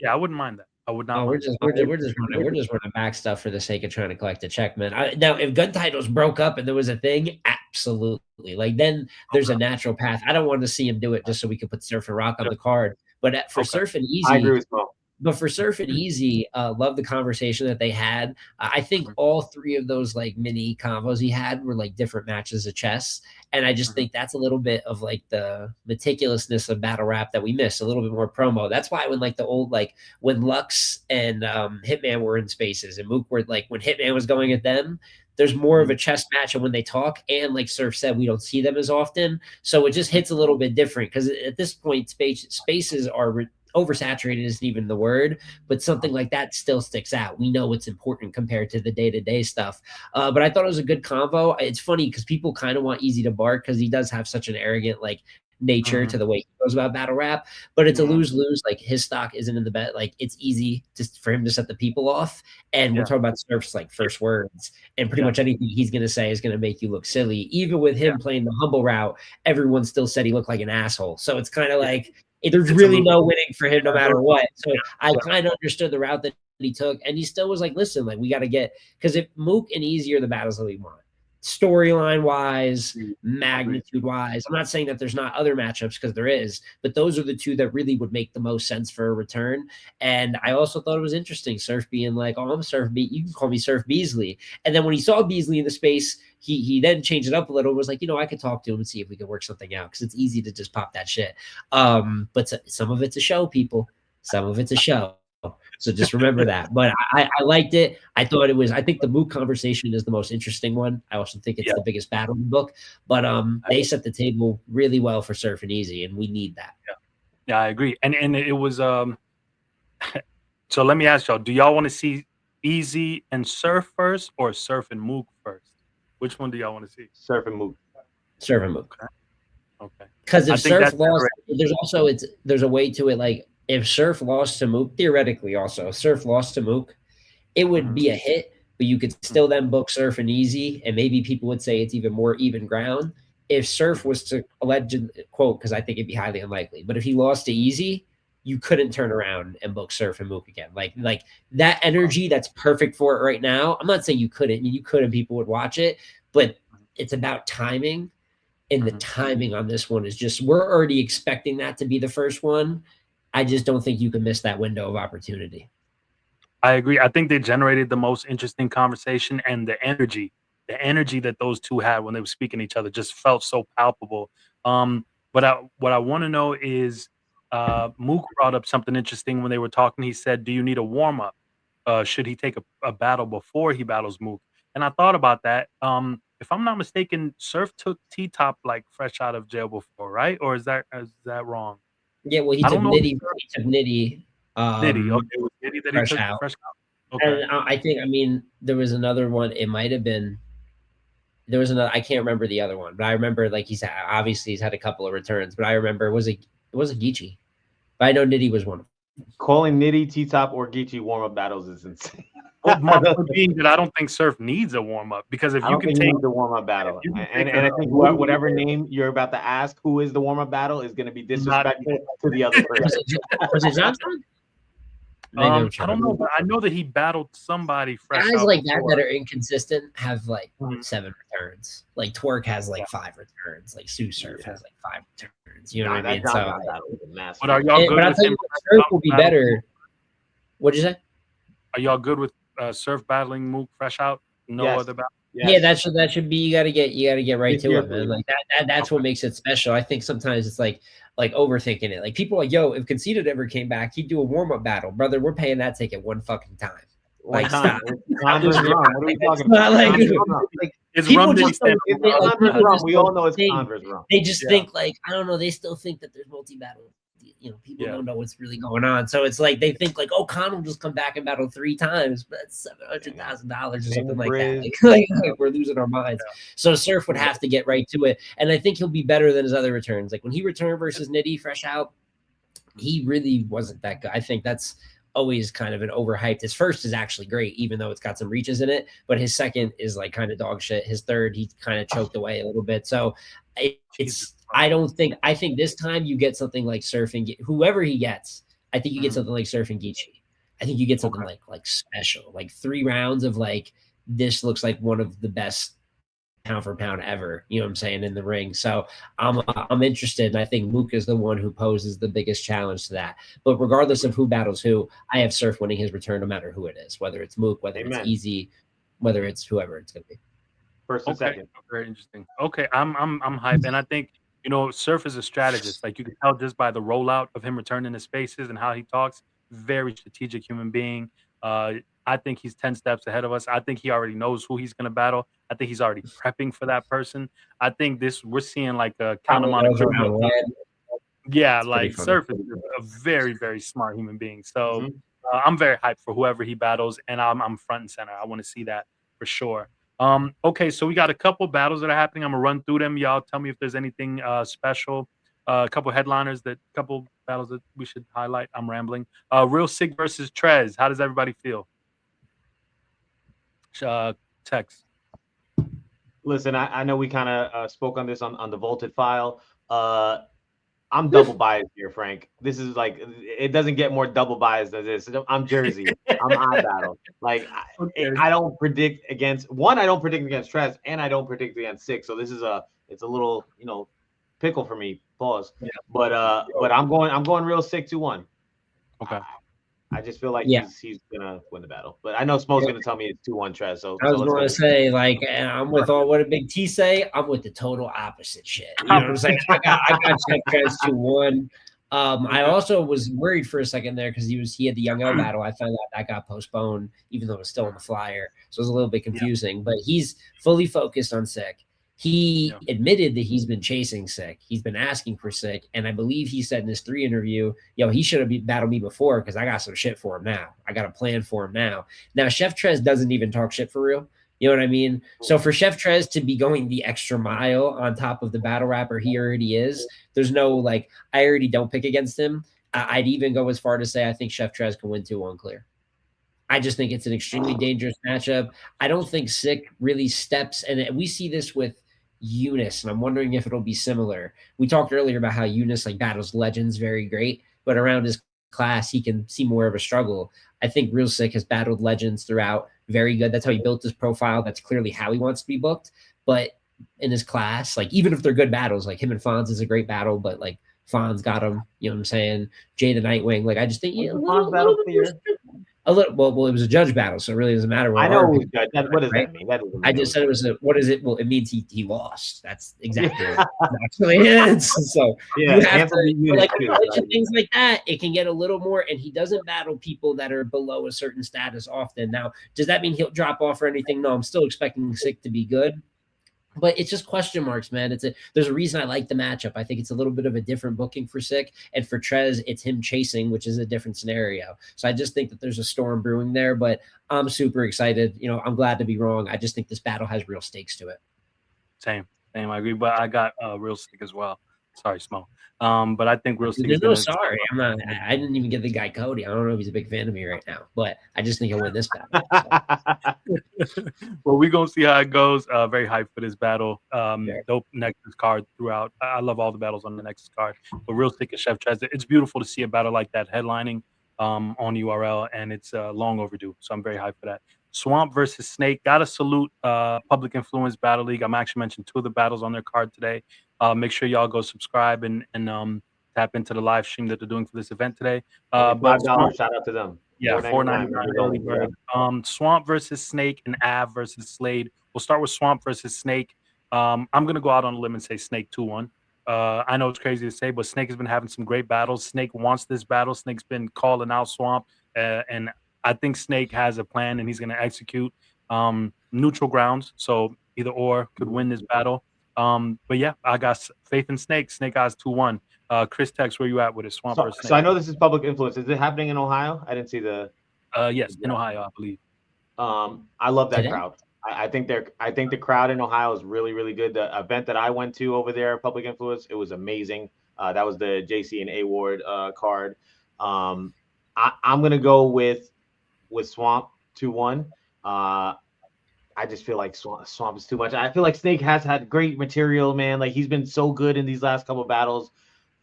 Yeah, I wouldn't mind that. I would not. We're just running back stuff for the sake of trying to collect a check, man. Now, if gun titles broke up and there was a thing, absolutely. Like then there's a natural path. I don't want to see him do it just so we can put Surf and Rock on the card. But for Surf and I agree Easy, with Mo. but for Surf and Easy, love the conversation that they had. I think all three of those like mini combos he had were like different matches of chess. And I just think that's a little bit of like the meticulousness of battle rap that we missed, a little bit more promo. That's why when like the old, like when Lux and Hitman were in spaces and Mook were like, when Hitman was going at them, there's more of a chess match. And when they talk, and like Surf said, we don't see them as often. So it just hits a little bit different because at this point, spaces are oversaturated isn't even the word, but something like that still sticks out. We know it's important compared to the day-to-day stuff. But I thought it was a good convo. It's funny because people kind of want Easy to bark because he does have such an arrogant like nature to the way he goes about battle rap, but it's a lose-lose. Like his stock isn't in the bet. Like it's easy just for him to set the people off. And we're talking about Surf's like first words, and pretty much anything he's going to say is going to make you look silly. Even with him playing the humble route, everyone still said he looked like an asshole. So it's kind of like, there's really no winning for him no matter what. So I kind of understood the route that he took, and he still was like, listen, like we got to get, because if Mook and Easy are the battles that we want, storyline wise, magnitude wise, I'm not saying that there's not other matchups because there is, but those are the two that really would make the most sense for a return. And I also thought it was interesting, Surf being like, oh, I'm Surf B, you can call me Surf Beasley. And then when he saw Beasley in the space, he then changed it up a little, was like, you know, I could talk to him and see if we could work something out, because it's easy to just pop that shit. But some of it's a show, people. Some of it's a show. So just remember that. But I liked it. I thought it was, I think the Mook conversation is the most interesting one. I also think it's the biggest battle in the book. But they set the table really well for Surf and Easy, and we need that. Yeah, I agree. And it was so let me ask y'all, do y'all want to see Easy and Surf first or Surf and Mook first? Which one do y'all want to see? Surf and Mook. Surf and Mook. Okay. Because if Surf lost, there's a way to it. Like if Surf lost to Mook, theoretically also, if Surf lost to Mook, it would be a hit, but you could still then book Surf and Easy, and maybe people would say it's even more even ground. If Surf was to quote, because I think it'd be highly unlikely, but if he lost to Easy, you couldn't turn around and book Surf and Mook again. Like that energy that's perfect for it right now. I'm not saying you couldn't. I mean, you could and people would watch it, but it's about timing. And the timing on this one is just, we're already expecting that to be the first one. I just don't think you can miss that window of opportunity. I agree. I think they generated the most interesting conversation, and the energy that those two had when they were speaking to each other just felt so palpable. But what I want to know is, Mook brought up something interesting when they were talking. He said, do you need a warm-up? Should he take a battle before he battles Mook? And I thought about that. If I'm not mistaken, Surf took T-Top like fresh out of jail before, right? Or is that wrong? Yeah, well, he took Nitty. Nitty. Okay, it was Nitty that he took fresh out. Okay. And I think, I mean, there was another one. It might have been, there was another, I can't remember the other one, but I remember like he's had a couple of returns, but I remember it wasn't Geechee. But I know Nitty was one of them. Calling Nitty, T-Top, or Geechee warm-up battles is insane. Well, my point being that I don't think Surf needs a warm-up, because if you can take the warm-up battle, and I think whatever name you're about to ask, who is the warm-up battle, is going to be disrespectful to the other person. Was it Johnson? I don't know, but I know that he battled somebody fresh. Guys like that that are inconsistent have like 7 returns. Like Twerk has like 5 returns. Like Tsu Surf has like 5 returns. You know what I mean? So, but are y'all good with him? Surf will be better. What'd you say? Are y'all good with Surf battling Mook fresh out? No other battle. Yes. Yeah, that should be. You gotta get right to it, man. Like that's what makes it special. I think sometimes it's like overthinking it. Like people are like, yo, if Conceited ever came back, he'd do a warm up battle, brother. We're paying that ticket one fucking time. Like stop. What are we talking about? It's rum. We all know it's Converse rum. They just think like, I don't know. They still think that there's multi battle. You know, people don't know what's really going on. So it's like they think like, oh, Con will just come back and battle 3 times, but that's $700,000 or something like that. Like we're losing our minds. Yeah. So Surf would have to get right to it, and I think he'll be better than his other returns. Like when he returned versus Nitty fresh out, he really wasn't that good. I think that's always kind of an overhyped. His first is actually great, even though it's got some reaches in it, but his second is like kind of dog shit. His third, he kind of choked away a little bit. So I think this time you get something like Surf and whoever he gets, I think you get something like Surf and Geechee. I think you get something like special, like 3 rounds of like, this looks like one of the best pound for pound ever, you know what I'm saying, in the ring. So I'm interested, and I think Mook is the one who poses the biggest challenge to that. But regardless of who battles who, I have Surf winning his return no matter who it is, whether it's Mook, whether it's Easy, whether it's whoever it's gonna be. First and second. Very interesting. Okay, I'm hyped, and I think, you know, Surf is a strategist. Like, you can tell just by the rollout of him returning to spaces and how he talks. Very strategic human being. I think he's 10 steps ahead of us. I think he already knows who he's going to battle. I think he's already prepping for that person. I think we're seeing like a Count of Monte Cristo. Yeah, like Surf is a very, very smart human being. So I'm very hyped for whoever he battles, and I'm front and center. I want to see that for sure. Okay, so we got a couple battles that are happening. I'm gonna run through them. Y'all tell me if there's anything special. A couple headliners, couple battles that we should highlight. I'm rambling. Real Sikh versus Trez. How does everybody feel? Tex. Listen, I know we kind of spoke on this on the Vaulted File. I'm double biased here, Frank. This is like, it doesn't get more double biased than this. I'm Jersey. I'm eye battle. Like, I don't predict against I don't predict against Trez, and I don't predict against Sikh. So this is it's a little, you know, pickle for me. Pause. Yeah. But I'm going Real Sikh 2-1. Okay. I just feel like he's gonna win the battle, but I know Smoke's gonna tell me it's 2-1 Trez. So I was going to say, like, I'm with all what did Big T say. I'm with the total opposite shit. You know what I'm saying? I got Trez 2-1. I also was worried for a second there because he had the Young L battle. I found out that got postponed, even though it was still on the flyer, so it was a little bit confusing. But he's fully focused on Sikh. He admitted that he's been chasing Sikh. He's been asking for Sikh. And I believe he said in his 3 interview, he should have battled me before because I got some shit for him now. I got a plan for him now. Now, Chef Trez doesn't even talk shit for real. You know what I mean? So for Chef Trez to be going the extra mile on top of the battle rapper he already is, there's no, like, I already don't pick against him. I'd even go as far to say I think Chef Trez can win 2-1 clear. I just think it's an extremely dangerous matchup. I don't think Sikh really steps, and we see this with Yunus, and I'm wondering if it'll be similar. We talked earlier about how Yunus like battles legends very great, but around his class he can see more of a struggle. I think Real Sikh has battled legends throughout, very good. That's how he built his profile. That's clearly how he wants to be booked. But in his class, like, even if they're good battles, like him and Fonz is a great battle, but like Fonz got him, you know what I'm saying? Jey The Nitewing, like, I just think a little, well, it was a judge battle, so it really doesn't matter. I know who's judge. What does that mean? That doesn't mean I just said it was what is it? Well, it means he lost. That's exactly what it actually is. So you have to, like, things like that, it can get a little more, and he doesn't battle people that are below a certain status often. Now, does that mean he'll drop off or anything? No, I'm still expecting Sikh to be good. But it's just question marks, man. There's a reason I like the matchup. I think it's a little bit of a different booking for Sikh, and for Trez, it's him chasing, which is a different scenario. So I just think that there's a storm brewing there, but I'm super excited. You know, I'm glad to be wrong. I just think this battle has real stakes to it. Same. I agree, but I got Real Sikh as well. Sorry, Smo. But I think Real Sikh is no, sorry. I didn't even get the guy Cody. I don't know if he's a big fan of me right now, but I just think he'll win this battle. So. Well, we're going to see how it goes. Very hyped for this battle. Dope Nexus card throughout. I love all the battles on the Nexus card. But Real Sikh and Chef Trez, it's beautiful to see a battle like that headlining on URL, and it's long overdue. So I'm very hyped for that. Swamp versus Snake. Gotta salute Public Influence Battle League. I'm actually mentioning 2 of the battles on their card today. Make sure y'all go subscribe and tap into the live stream that they're doing for this event today. $5, shout out to them. Yeah, $4.99 early bird. Swamp versus Snake and Av versus Slade. We'll start with Swamp versus Snake. I'm gonna go out on a limb and say Snake 2-1. I know it's crazy to say, but Snake has been having some great battles. Snake wants this battle. Snake's been calling out Swamp, and I think Snake has a plan and he's going to execute. Neutral grounds, so either or could win this battle. But yeah, I got faith in Snake. Snake Eyez 2-1. Chris Tex, where you at with it? Swamp versus Snake. So I know this is Public Influence. Is it happening in Ohio? I didn't see the. Yes, in Ohio, I believe. I love that crowd. I think the crowd in Ohio is really, really good. The event that I went to over there, Public Influence, it was amazing. That was the JC and A Ward card. I'm gonna go with Swamp 2-1. I just feel like Swamp is too much. I feel like Snake has had great material, man. Like, he's been so good in these last couple of battles.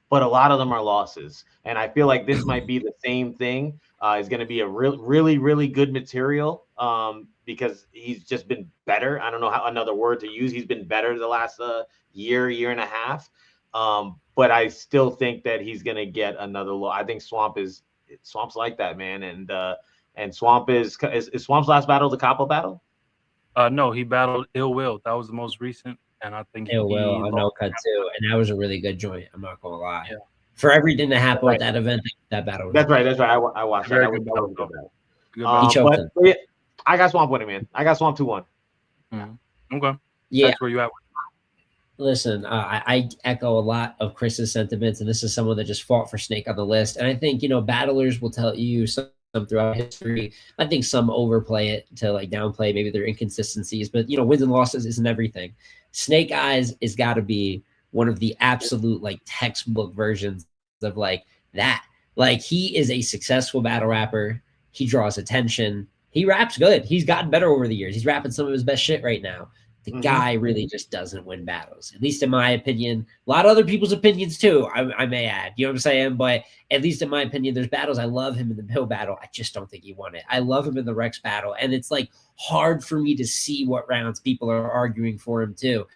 but a lot of them are losses. And I feel like this might be the same thing. Is going to be a really good material because he's just been better. I don't know how another word to use. He's been better the last year and a half. But I still think that he's going to get another low. I think Swamp's like that, man. And Swamp is Swamp's last battle the Capo battle? No, he battled Ill Will. That was the most recent, and I think Ill Will, I know Cut too, and that was a really good joint. I'm not gonna lie. Yeah. For everything that happened at that event, that battle. That's right. I watched that. That was a good battle. He choked him. Yeah, I got Swamp winning, man. I got Swamp 2-1. Okay. Yeah. That's where you at. Listen, I echo a lot of Chris's sentiments, and this is someone that just fought for Snake on the list. And I think, battlers will tell you some throughout history. I think some overplay it to like downplay maybe their inconsistencies, but wins and losses isn't everything. Snake Eyez has got to be one of the absolute like textbook versions of like that. Like he is a successful battle rapper. He draws attention. He raps good. He's gotten better over the years. He's rapping some of his best shit right now. The guy really just doesn't win battles, at least in my opinion. A lot of other people's opinions too, I may add. You know what I'm saying? But at least in my opinion, there's battles. I love him in the Pill battle. I just don't think he won it. I love him in the Rex battle. And it's like hard for me to see what rounds people are arguing for him too.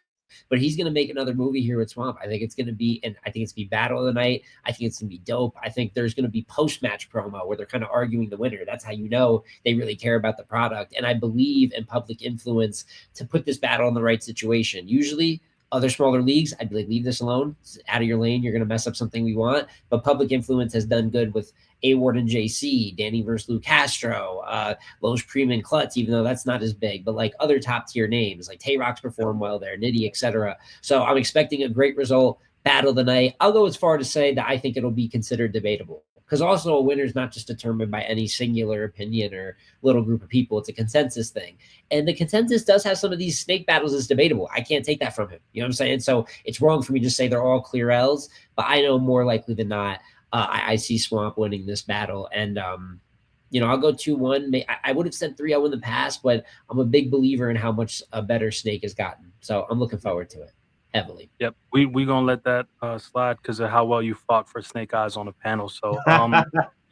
But he's going to make another movie here with Swamp. I think it's going to be, and I think it's going to be Battle of the Night. I think it's going to be dope. I think there's going to be post-match promo where they're kind of arguing the winner. That's how you know they really care about the product. And I believe in public influence to put this battle in the right situation. Usually, other smaller leagues, I'd be like, leave this alone. It's out of your lane. You're going to mess up something we want. But public influence has done good with A-Ward and JC, Danny versus Lou Castro, Lowe's Preem and Klutz, even though that's not as big, but like other top tier names like Tay-Rock's performed well there, Nitty, etc. So I'm expecting a great result. Battle of the Night. I'll go as far to say that I think it'll be considered debatable. Because also a winner is not just determined by any singular opinion or little group of people. It's a consensus thing. And the consensus does have some of these Snake battles is debatable. I can't take that from him. You know what I'm saying? So it's wrong for me to just say they're all clear L's. But I know more likely than not, I see Swamp winning this battle. And, I'll go 2-1. I would have said 3-0 in the past, but I'm a big believer in how much a better Snake has gotten. So I'm looking forward to it heavily. Yep. We going to let that slide because of how well you fought for Snake Eyez on the panel. So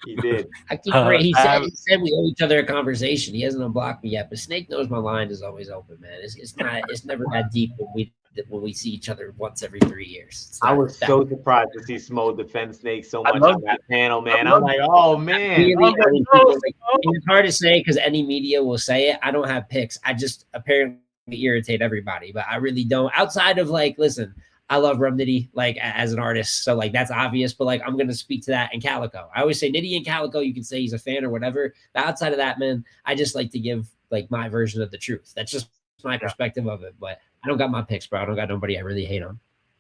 he did. I keep he said we owe each other a conversation. He hasn't unblocked me yet, but Snake knows my line is always open, man. It's never that deep when we see each other once every 3 years. I was so surprised to see Smo defend Snake so much on that panel, man. I'm like, oh man. It's hard to say because any media will say it. I don't have picks. I just apparently irritate everybody, but I really don't. Outside of like, listen, I love Rum Nitty like as an artist, so like that's obvious. But like I'm gonna speak to that and Calico. I always say Nitty and Calico. You can say he's a fan or whatever. But outside of that, man, I just like to give like my version of the truth. That's just my perspective of it. But I don't got my picks, bro. I don't got nobody I really hate on.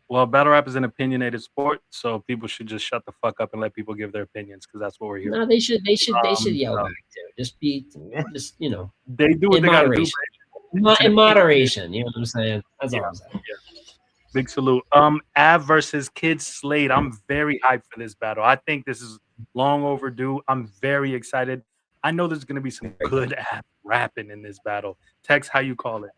Well, battle rap is an opinionated sport, so people should just shut the fuck up and let people give their opinions because that's what we're here. No, they should yell back too. Just they do what they gotta do. In moderation, you know what I'm saying? That's all I'm saying. Yeah. Big salute. Av versus Kyd Slade. I'm very hyped for this battle. I think this is long overdue. I'm very excited. I know there's gonna be some good Av rapping in this battle. Tex, how you call it?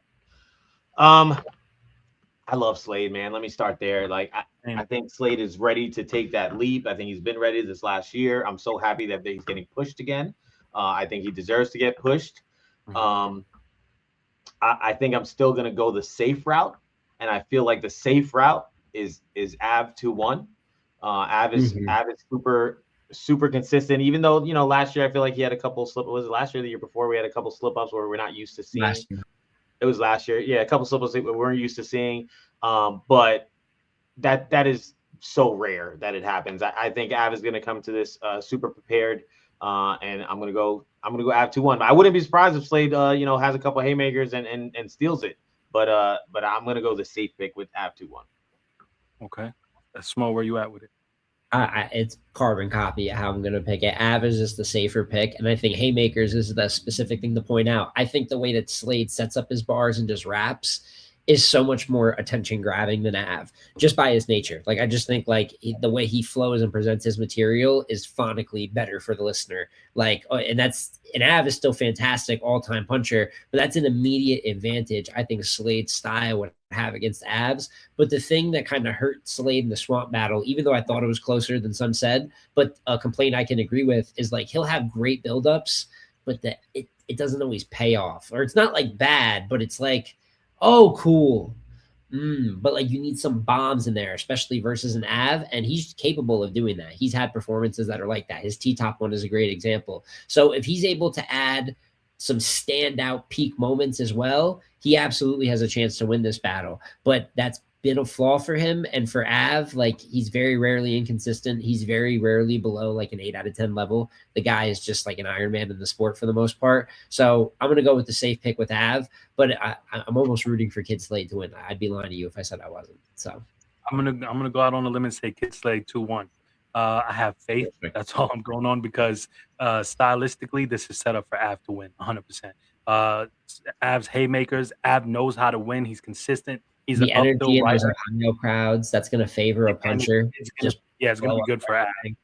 I love Slade, man. Let me start there. Like I think Slade is ready to take that leap. I think he's been ready this last year. I'm so happy that he's getting pushed again. I think he deserves to get pushed. I think I'm still gonna go the safe route, and I feel like the safe route is Av 2-1. Av is super consistent. Even though last year I feel like he had a couple slip. Was it last year or the year before? We had a couple slip ups where we're not used to seeing. It was last year. Yeah, a couple slip ups we weren't used to seeing. But that is so rare that it happens. I think Av is gonna come to this super prepared. And I'm gonna go Av 2-1. I wouldn't be surprised if Slade has a couple haymakers and steals it. But I'm gonna go the safe pick with Av 2-1. Okay. That's Smo, where you at with it? It's carbon copy how I'm gonna pick it. Av is just the safer pick, and I think haymakers is the specific thing to point out. I think the way that Slade sets up his bars and just raps is so much more attention grabbing than Av, just by his nature. Like, I just think like the way he flows and presents his material is phonically better for the listener. Like, and Av is still fantastic, all-time puncher, but that's an immediate advantage I think Slade's style would have against Avs. But the thing that kind of hurt Slade in the swamp battle, even though I thought it was closer than some said, but a complaint I can agree with is like he'll have great buildups, but it doesn't always pay off. Or it's not like bad, but it's like, oh, cool. But like you need some bombs in there, especially versus an Av, and he's capable of doing that. He's had performances that are like that. His T-top one is a great example. So if he's able to add some standout peak moments as well, he absolutely has a chance to win this battle. But that's been a flaw for him. And for Av, like he's very rarely inconsistent. He's very rarely below like an 8 out of 10 level. The guy is just like an Iron Man in the sport for the most part. So I'm going to go with the safe pick with Av, but I'm almost rooting for Kyd Slade to win. I'd be lying to you if I said I wasn't. So I'm gonna go out on a limb and say Kyd Slade 2-1. I have faith. That's all I'm going on because stylistically, this is set up for Av to win 100%. Av's haymakers. Av knows how to win. He's consistent. He's the an energy in those writer. Ohio crowds, that's going to favor a puncher. It's going to be good for Av. It's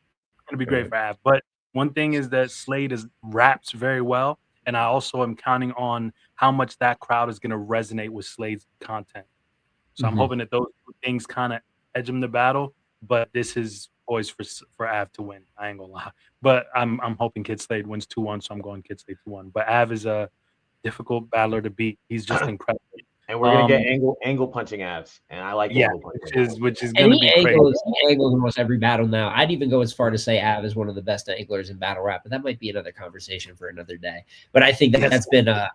going to be great for Av. But one thing is that Slade raps very well, and I also am counting on how much that crowd is going to resonate with Slade's content. So I'm hoping that those two things kind of edge him the battle. But this is poised for Av to win. I ain't gonna lie. But I'm hoping Kyd Slade wins 2-1, so I'm going Kyd Slade 2-1. But Av is a difficult battler to beat. He's just incredible. And we're gonna get angle punching Avs, and I like angle punching. which is gonna be crazy. He angles almost every battle now. I'd even go as far to say Av is one of the best anglers in battle rap, but that might be another conversation for another day. But I think that's been a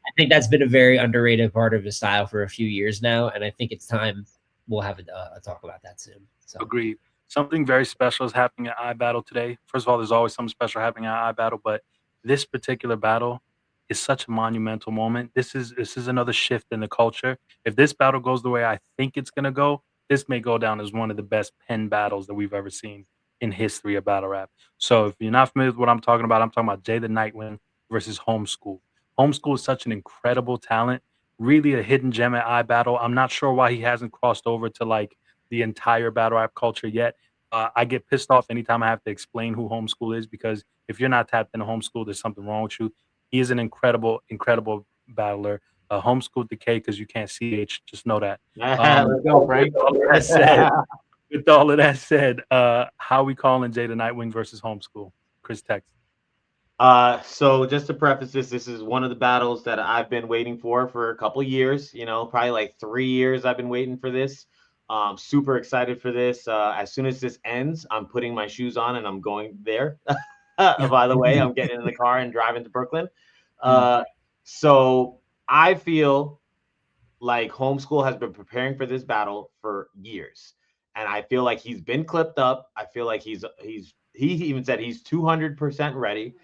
very underrated part of his style for a few years now, and I think it's time we'll have a talk about that soon. So agreed. Something very special is happening at iBattle today. First of all, there's always something special happening at iBattle, but this particular battle is such a monumental moment. This is another shift in the culture. If this battle goes the way I think it's gonna go, this may go down as one of the best pen battles that we've ever seen in history of battle rap. So if you're not familiar with what I'm talking about Jey The Nitewing versus Homeskool. Homeskool is such an incredible talent, really a hidden gem at iBattle. I'm not sure why he hasn't crossed over to like the entire battle rap culture yet. I get pissed off anytime I have to explain who Homeskool is, because if you're not tapped into Homeskool, there's something wrong with you. He is an incredible battler. Homeskool decay because you can't CH. Just know that. Let's go, Frank. With all of that said, how we calling Jey The Nitewing versus Homeskool? Chris Tex. So just to preface this is one of the battles that I've been waiting for a couple of years. You know, probably like 3 years I've been waiting for this. Super excited for this. As soon as this ends, I'm putting my shoes on and I'm going there. By the way, I'm getting in the car and driving to Brooklyn. So I feel like Homeskool has been preparing for this battle for years, and I feel like he's been clipped up. I feel like he even said he's 200% ready.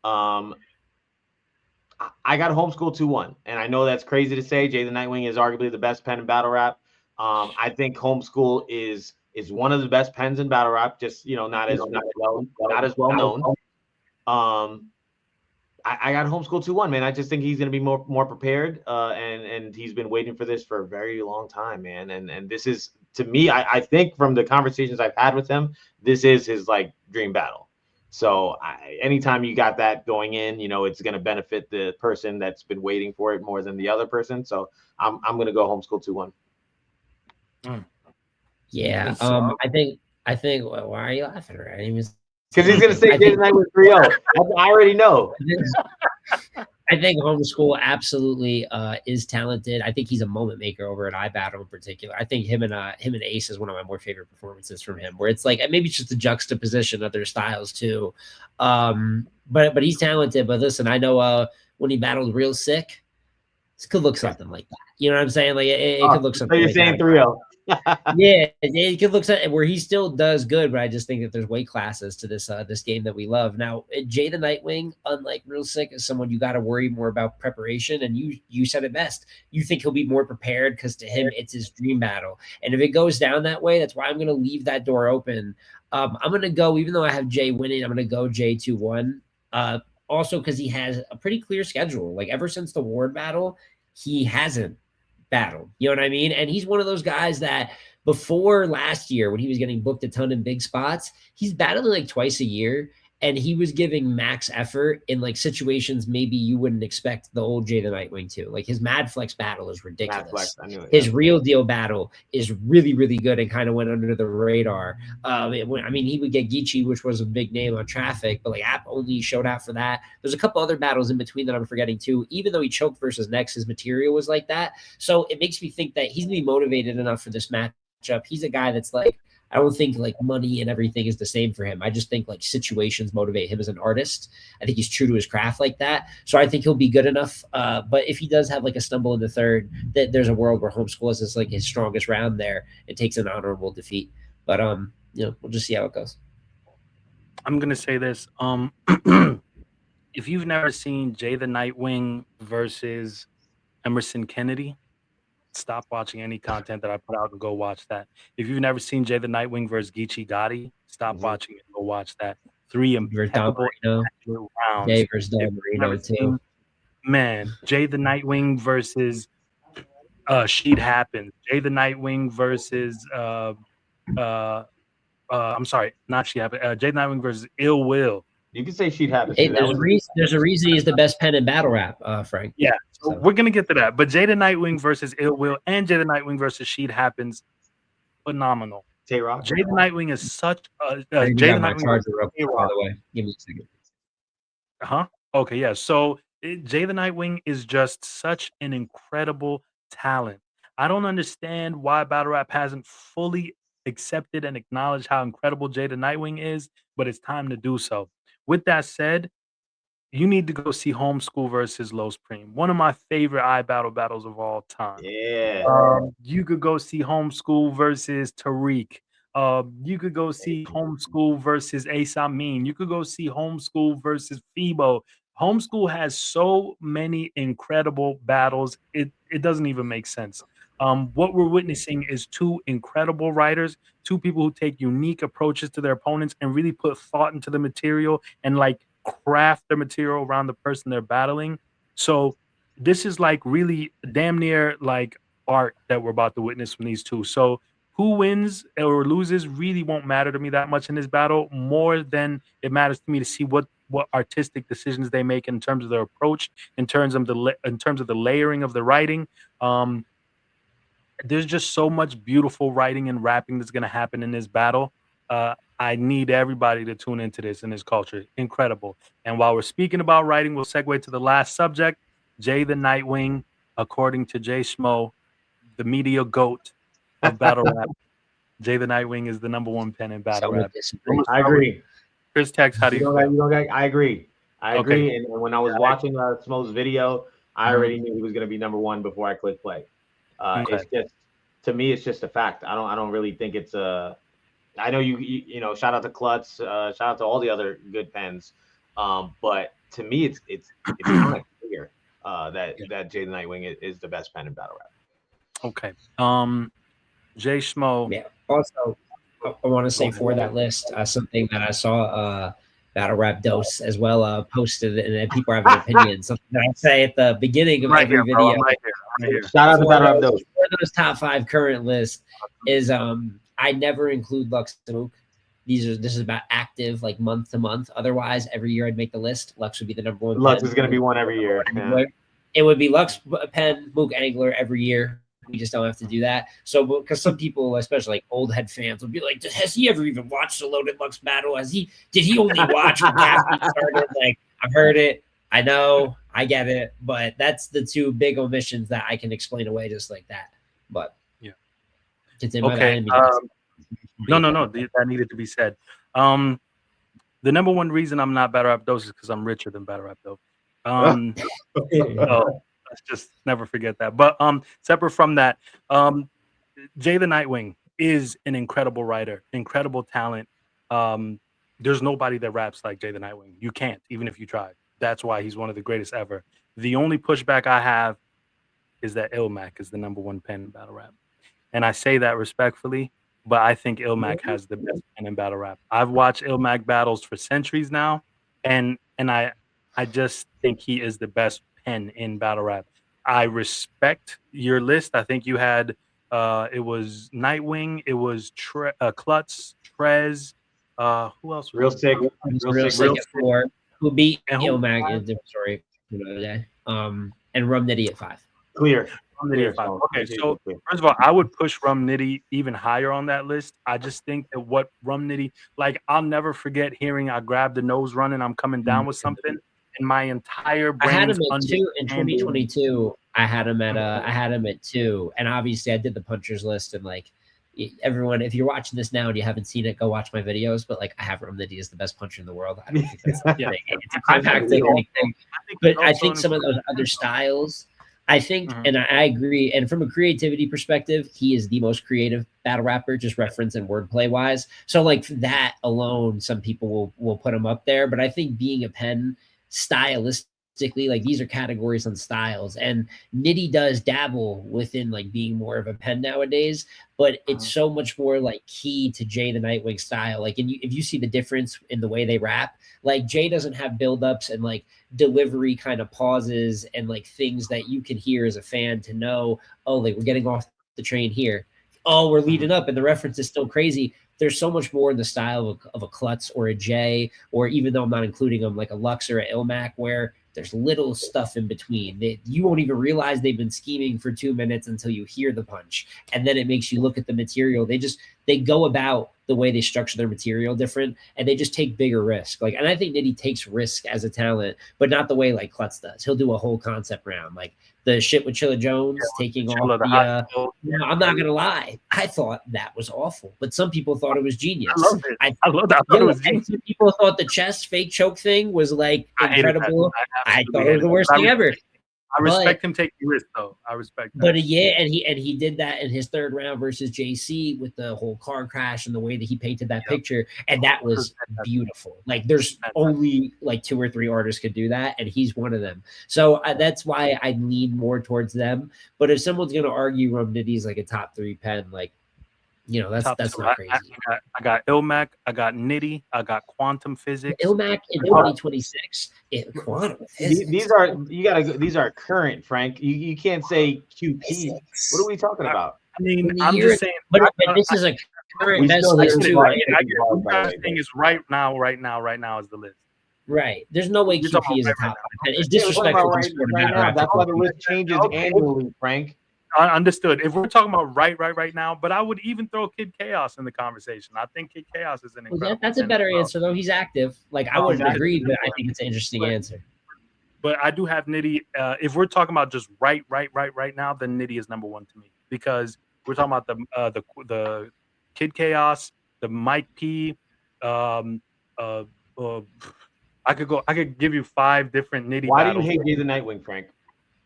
I got Homeskool 2-1, and I know that's crazy to say. Jey The Nitewing is arguably the best pen in battle rap. I think Homeskool is one of the best pens in battle rap, just not as well known. I got Homeskool 2-1, man. I just think he's gonna be more prepared, and he's been waiting for this for a very long time, man. And this is, to me, I think from the conversations I've had with him, this is his like dream battle. So anytime you got that going in, it's gonna benefit the person that's been waiting for it more than the other person. So I'm gonna go Homeskool 2-1. Yeah, I think. Why are you laughing? Right? Because he's gonna say Jey The Nitewing 3-0. I already know. I think Homeskool absolutely is talented. I think he's a moment maker over at iBattle in particular. I think him and Eyez is one of my more favorite performances from him, where it's like, and maybe it's just a juxtaposition of their styles too. But he's talented. But listen, I know when he battled Real Sikh, this could look something like that. You know what I'm saying? Like it could look something. So you're like saying that. 3-0. Yeah, it could look something where he still does good, but I just think that there's weight classes to this game that we love. Now, Jey The Nitewing, unlike Real Sikh, is someone you got to worry more about preparation, and you said it best. You think he'll be more prepared because to him it's his dream battle, and if it goes down that way, that's why I'm going to leave that door open. I'm going to go, even though I have Jey winning, I'm going to go Jey 2-1. Also because he has a pretty clear schedule. Like ever since the Ward battle, he hasn't battled. You know what I mean? And he's one of those guys that before last year, when he was getting booked a ton in big spots, he's battling like twice a year. And he was giving max effort in like situations maybe you wouldn't expect the old Jey The Nitewing to. Like his Mad Flex battle is ridiculous. Mad Flex, I knew it, his Real Deal battle is really, really good and kind of went under the radar. I mean, he would get Geechee, which was a big name on Traffic, but like App only showed out for that. There's a couple other battles in between that I'm forgetting too. Even though he choked versus Nex, his material was like that. So it makes me think that he's gonna be motivated enough for this matchup. He's a guy that's like, I don't think like money and everything is the same for him. I just think like situations motivate him as an artist. I think he's true to his craft like that. So I think he'll be good enough. But if he does have like a stumble in the third, that there's a world where Homeskool is like his strongest round there and takes an honorable defeat. But you know, we'll just see how it goes. I'm gonna say this. If you've never seen Jey The Nitewing versus Emerson Kennedy, stop watching any content that I put out and go watch that. If you've never seen Jey The Nitewing versus Geechee Gotti, stop watching it and go watch that. 3 impeccable rounds. Jay versus Don Marino too. Man, Jey The Nitewing versus Sheet Happens. Jey The Nitewing versus I'm sorry, not Sheet Happens. Jey The Nitewing versus Ill Will. You can say Sheet Happens. Hey, there's a reason he's the best pen in battle rap, Frank. Yeah, so we're gonna get to that. But Jey The Nitewing versus Ill Will and Jey The Nitewing versus Sheet Happens, phenomenal. Tay-Rock. Jey The Nitewing is such a Jey The Nitewing. By the way, give me a second. Okay, yeah. So Jey The Nitewing is just such an incredible talent. I don't understand why battle rap hasn't fully accepted and acknowledged how incredible Jey The Nitewing is, but it's time to do so. With that said, you need to go see Homeskool versus Low Supreme, one of my favorite battles of all time. Yeah. You could go see Homeskool versus Tariq. You could go see Homeskool versus Ace Amin. You could go see Homeskool versus Phoebo. Homeskool has so many incredible battles. It doesn't even make sense. What we're witnessing is 2 incredible writers, 2 people who take unique approaches to their opponents and really put thought into the material and like craft their material around the person they're battling. So this is like really damn near like art that we're about to witness from these 2. So who wins or loses really won't matter to me that much in this battle, more than it matters to me to see what artistic decisions they make in terms of their approach, in terms of the layering of the writing. There's just so much beautiful writing and rapping that's going to happen in this battle. I need everybody to tune into this in this culture. Incredible. And while we're speaking about writing, we'll segue to the last subject. Jey The Nitewing, according to JSmo, the media goat of battle rap. Jey The Nitewing is the #1 pen in battle rap. I agree. Chris Tex, how do you feel? I agree. I agree. And when I was watching Smo's video, I already knew he was going to be #1 before I clicked play. It's just, to me, it's just a fact. I don't really think it's a. I know you know. Shout out to Klutz. Shout out to all the other good pens. But to me, it's kind of clear that Jey The Nitewing is the best pen in battle rap. Okay. JSmo. Yeah. Also, I want to say for that list, something that I saw Battle Rap Dose as well posted, and people have an opinion. Something that I say at the beginning of every video. Shout out to Battle Rap Dose. For those top 5 current lists is I never include Lux and Mook. This is about active, like month to month. Otherwise, every year I'd make the list. Lux would be the #1. Lux is going to be one every year. Yeah. It would be Lux, Pen, Mook, Angler every year. We just don't have to do that. So, because some people, especially like old head fans, will be like, "Has he ever even watched a Loaded Lux battle? Did he only watch when Cassidy started?" Like, I've heard it. I know. I get it. But that's the 2 big omissions that I can explain away just like that. But yeah. Okay. No. That needed to be said. The #1 reason I'm not Battle Rap Dose is because I'm richer than Battle Rap Dose. So let's just never forget that. But separate from that, Jey The Nitewing is an incredible writer, incredible talent. There's nobody that raps like Jey The Nitewing. You can't, even if you tried. That's why he's one of the greatest ever. The only pushback I have is that Ilmac is the #1 pen in battle rap. And I say that respectfully, but I think Ilmac has the best pen in battle rap. I've watched Ilmac battles for centuries now, and I just think he is the best pen in battle rap. I respect your list. I think you had it was Nitewing, it was Klutz, Trez, who else was Real it? sick. Real sick at 4. Who beat And who- Ilmac in a different story for another day. And Rum Nitty at 5. Clear. Rum Nitty at 5. Okay, so first of all, I would push Rum Nitty even higher on that list. I just think that what Rum Nitty, like, I'll never forget hearing I grabbed the nose run and I'm coming down with something, and my entire brain. I had him at 2 in 2022. I had him at 2, and obviously I did the punchers list, and like everyone, if you're watching this now and you haven't seen it, go watch my videos. But like, I have Rum Nitty is the best puncher in the world. I don't think that's it's a compact thing or anything. But I think some of those other styles, I think, and I agree. And from a creativity perspective, he is the most creative battle rapper, just reference and wordplay wise. So like that alone, some people will put him up there. But I think being a pen stylistically, like these are categories on styles, and Nitty does dabble within like being more of a pen nowadays, but it's so much more like key to Jey the Nitewing style. Like, and if you see the difference in the way they rap, like Jey doesn't have buildups and like delivery kind of pauses and like things that you can hear as a fan to know, oh, like we're getting off the train here. Oh, we're leading up, and the reference is still crazy. There's so much more in the style of a Klutz or a Jey, or even though I'm not including them, like a Lux or an Ilmac, where there's little stuff in between. You won't even realize they've been scheming for 2 minutes until you hear the punch. And then it makes you look at the material. They go about the way they structure their material different, and they just take bigger risk. Like, and I think Nitty takes risk as a talent, but not the way like Klutz does. He'll do a whole concept round, like the shit with Chilla Jones taking off the. I'm not gonna lie, I thought that was awful, but some people thought it was genius. I loved it. I love that. I thought it was genius. Some people thought the chest fake choke thing was like incredible. I thought it was the worst thing ever. I respect him taking risks, though. I respect that. But yeah, and he did that in his 3rd round versus JC with the whole car crash and the way that he painted that picture, and that was beautiful. Like, there's only like 2 or 3 artists could do that, and he's one of them. So that's why I lean more towards them. But if someone's gonna argue Rum Nitty's like a top 3 pen, like, you know, that's not crazy. I got Ilmac, I got Nitty, I got Quantum Physics. Ilmac in 2026. Quantum Physics. These are current, Frank. You can't say QP. What are we talking about? I mean, I'm just saying. But this is a current best list too. The thing is right now is the list. Right. There's no way QP is a top 5. It's disrespectful to sport right now. That's why the list changes annually, Frank. I understood. If we're talking about right now, but I would even throw Kid Chaos in the conversation. I think Kid Chaos is an incredible. That's a better answer, though. He's active. Like, I wouldn't agree, but I think it's an interesting answer. But I do have Nitty. If we're talking about just right now, then Nitty is number 1 to me, because we're talking about the Kid Chaos, the Mike P. I could give you 5 different Nitty. Why do you hate Jey the Nitewing, Frank?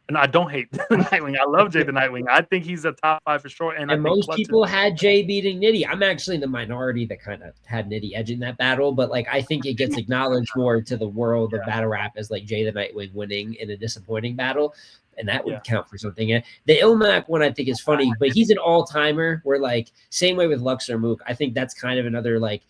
And I don't hate the Nitewing. I love Jey the Nitewing. I think he's a top 5 for sure. And most people had Jey beating Nitty. I'm actually in the minority that kind of had Nitty edging that battle, but like I think it gets acknowledged more to the world of battle rap as like Jey the Nitewing winning in a disappointing battle, and that would count for something. And the Ilmac one I think is funny, but he's an all-timer. Where like same way with Lux or Mook, I think that's kind of another like.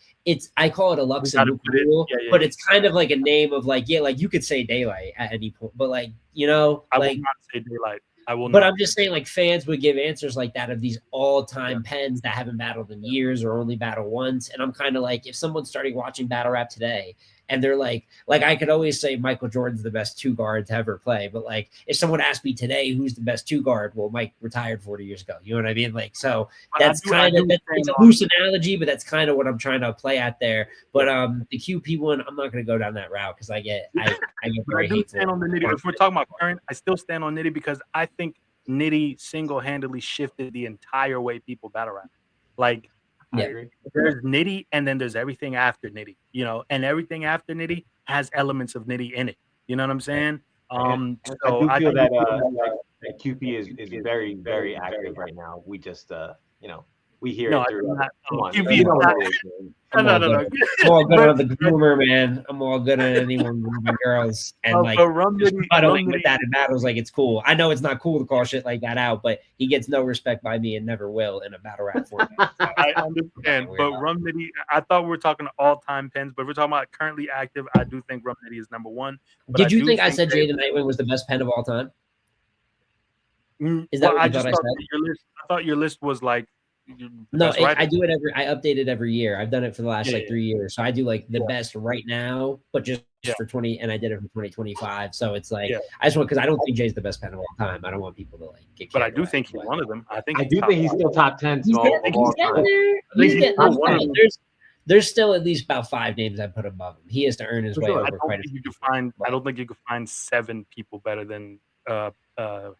I call it a Lux and Mook rule, but it's kind of like a name of like, like you could say Daylight at any point, but like, you know, I like, will not say Daylight. I will but not. I'm just saying like fans would give answers like that of these all-time pens that haven't battled in years or only battle once. And I'm kind of like, if someone's starting watching battle rap today and they're like I could always say Michael Jordan's the best 2 guard to ever play, but like if someone asked me today who's the best 2 guard, well, Mike retired 40 years ago. You know what I mean? Like, so that's kind of it's a loose analogy, but that's kind of what I'm trying to play at there. But the QP one, I'm not going to go down that route because I get very hateful. Stand on the Nitty. If we're talking about current, I still stand on Nitty because I think Nitty single-handedly shifted the entire way people battle rap. Like, there's Nitty, and then there's everything after Nitty, you know, and everything after Nitty has elements of Nitty in it. You know what I'm saying? So I do feel that QP is very, very active right now. We just, you know, we hear it through. QP no. I'm all good on the groomer, man. I'm all good on anyone grooming girls. And like cuddling with that in battles, like it's cool. I know it's not cool to call shit like that out, but he gets no respect by me and never will in a battle rap format. So, I understand, but Rum Nitty, I thought we were talking all-time pens, but if we're talking about currently active, I do think Rum Nitty is number 1. Did you think I said Jey the Nitewing was the best pen of all time? Is that Well, what I you just thought I thought said? that your list. I thought your list was like the No, best writer. I do it I update it every year. I've done it for the last Yeah, like 3 years. So I do like the Yeah. best right now, but just Yeah. for 20, and I did it for 2025. So it's like Yeah. I just want, because I don't think Jay's the best pen of all time. I don't want people to like get But I carried do away, think he's but- one of them. I think I do think he's still top 10 He's of getting all time. there. I think He's he's getting still let's one of say them. there's still at least about 5 names I put above him. He has to earn his For way sure. I over don't quite a think few you could people. find. I But don't think you could find 7 people better than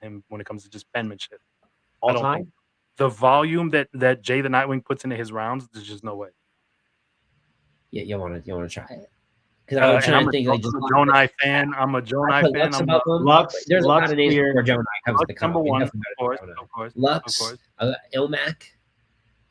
him when it comes to just penmanship. All don't time? think- The volume that Jey the Nitewing puts into his rounds, there's just no way. yeah, you want to try it. Because I was And I'm trying a to think like just Jonai fan. I'm a I Jonai put fan. Lux I'm above him. Lux, There's a lot Lux of names clear. before Jonai comes to Lux the comp. number We one, definitely of course, gotta go of course, Lux, of course. Ilmac.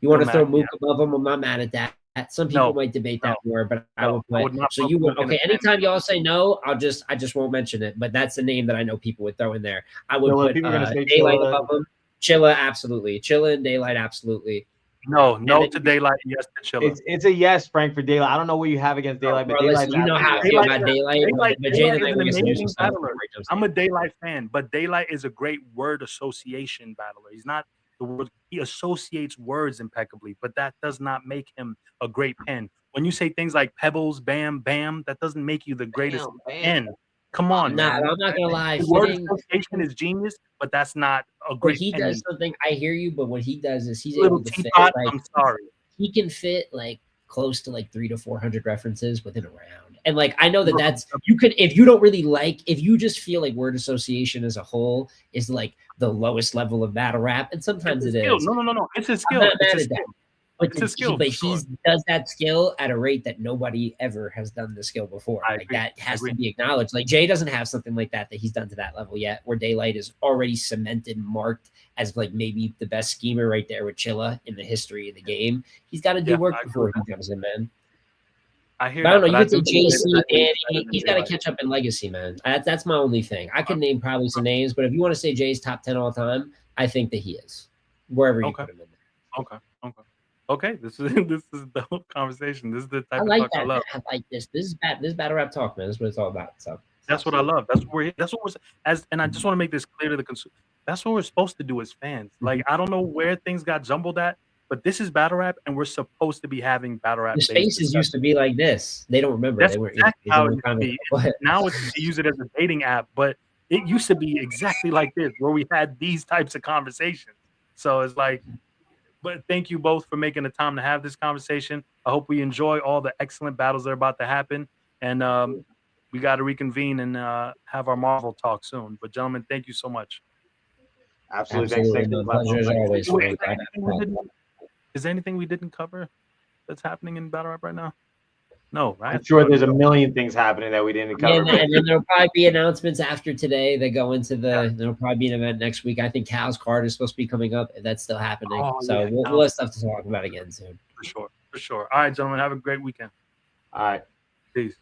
You want to throw Ilmac, Mook above him? I'm not mad at that. Some people No, might debate that more, but I no, would I put. would not So put you would Mook in okay? a Anytime y'all say no, I just won't mention it. But that's the name that I know people would throw in there. I would Chilla, put people are gonna say Daylight Chilla. above him. Chilla, absolutely. Chilla and Daylight, absolutely. No then- to Daylight, yes to Chilla. It's a yes, Frank, for Daylight. I don't know what you have against Daylight, but Bro, listen, Daylight's you know how I feel Daylight- about Daylight, Daylight- but Jey the Daylight is an Nitewing is some amazing new stuff. battler. I'm a Daylight fan, but Daylight is a great word association battler. He's not the word. He associates words impeccably, but that does not make him a great pen. When you say things like pebbles, bam, bam, that doesn't make you the greatest pen. Come on, Nah, man. I'm not gonna lie. The word Fitting, association is genius, but that's not a but great he pen. does something. I hear you, but what he does is he's Little able to fit teapot. like I'm sorry. he can fit like close to like 300 to 400 references within a round. And like I know that that's you could if you don't really like if you just feel like word association as a whole is like the lowest level of battle rap, and sometimes it is. No. It's a I'm skill. not It's mad a at that. skill. But, It's a skill, but for sure. he does that skill at a rate that nobody ever has done the skill before. I Like agree. that I has agree. to be acknowledged. Like Jey doesn't have something like that he's done to that level yet, where Daylight is already cemented, marked as like maybe the best schemer right there with Chilla in the history of the game. He's got to do Yeah, work I agree before with he comes in, man. I hear But I don't that, know. but You could say do think JC, that Danny. better than He's got to Daylight. catch up in legacy, man. That's my only thing. I can name probably some names, but if you want to say Jay's top 10 all time, I think that he is wherever you Okay. put him in there. Okay. This is the whole conversation. This is the type I of like talk I that. love. I like this. This is battle rap talk, man. That's what it's all about. So That's what I love. That's what we're. That's what we're. And I just want to make this clear to the consumer. That's what we're supposed to do as fans. Like I don't know where things got jumbled at, but this is battle rap, and we're supposed to be having battle rap. the spaces used to be like this. They don't remember. That's They weren't. exactly They how it weren't used to kind of- be. What? Now it's they use it as a dating app, but it used to be exactly like this, where we had these types of conversations. So it's like, but thank you both for making the time to have this conversation. I hope we enjoy all the excellent battles that are about to happen, and we got to reconvene and have our Marvel talk soon. But gentlemen, thank you so much. Absolutely. Absolutely. Thanks. My pleasure as always. Wait, Frank. is there anything we didn't cover that's happening in battle rap right now? No, right? I'm sure there's a million things happening that we didn't cover. Yeah, and then there'll probably be announcements after today that go into the. There'll probably be an event next week. I think Cal's card is supposed to be coming up. If that's still happening, Oh, so yeah, we'll have stuff to talk about again soon. For sure. All right, gentlemen, have a great weekend. All right. Peace.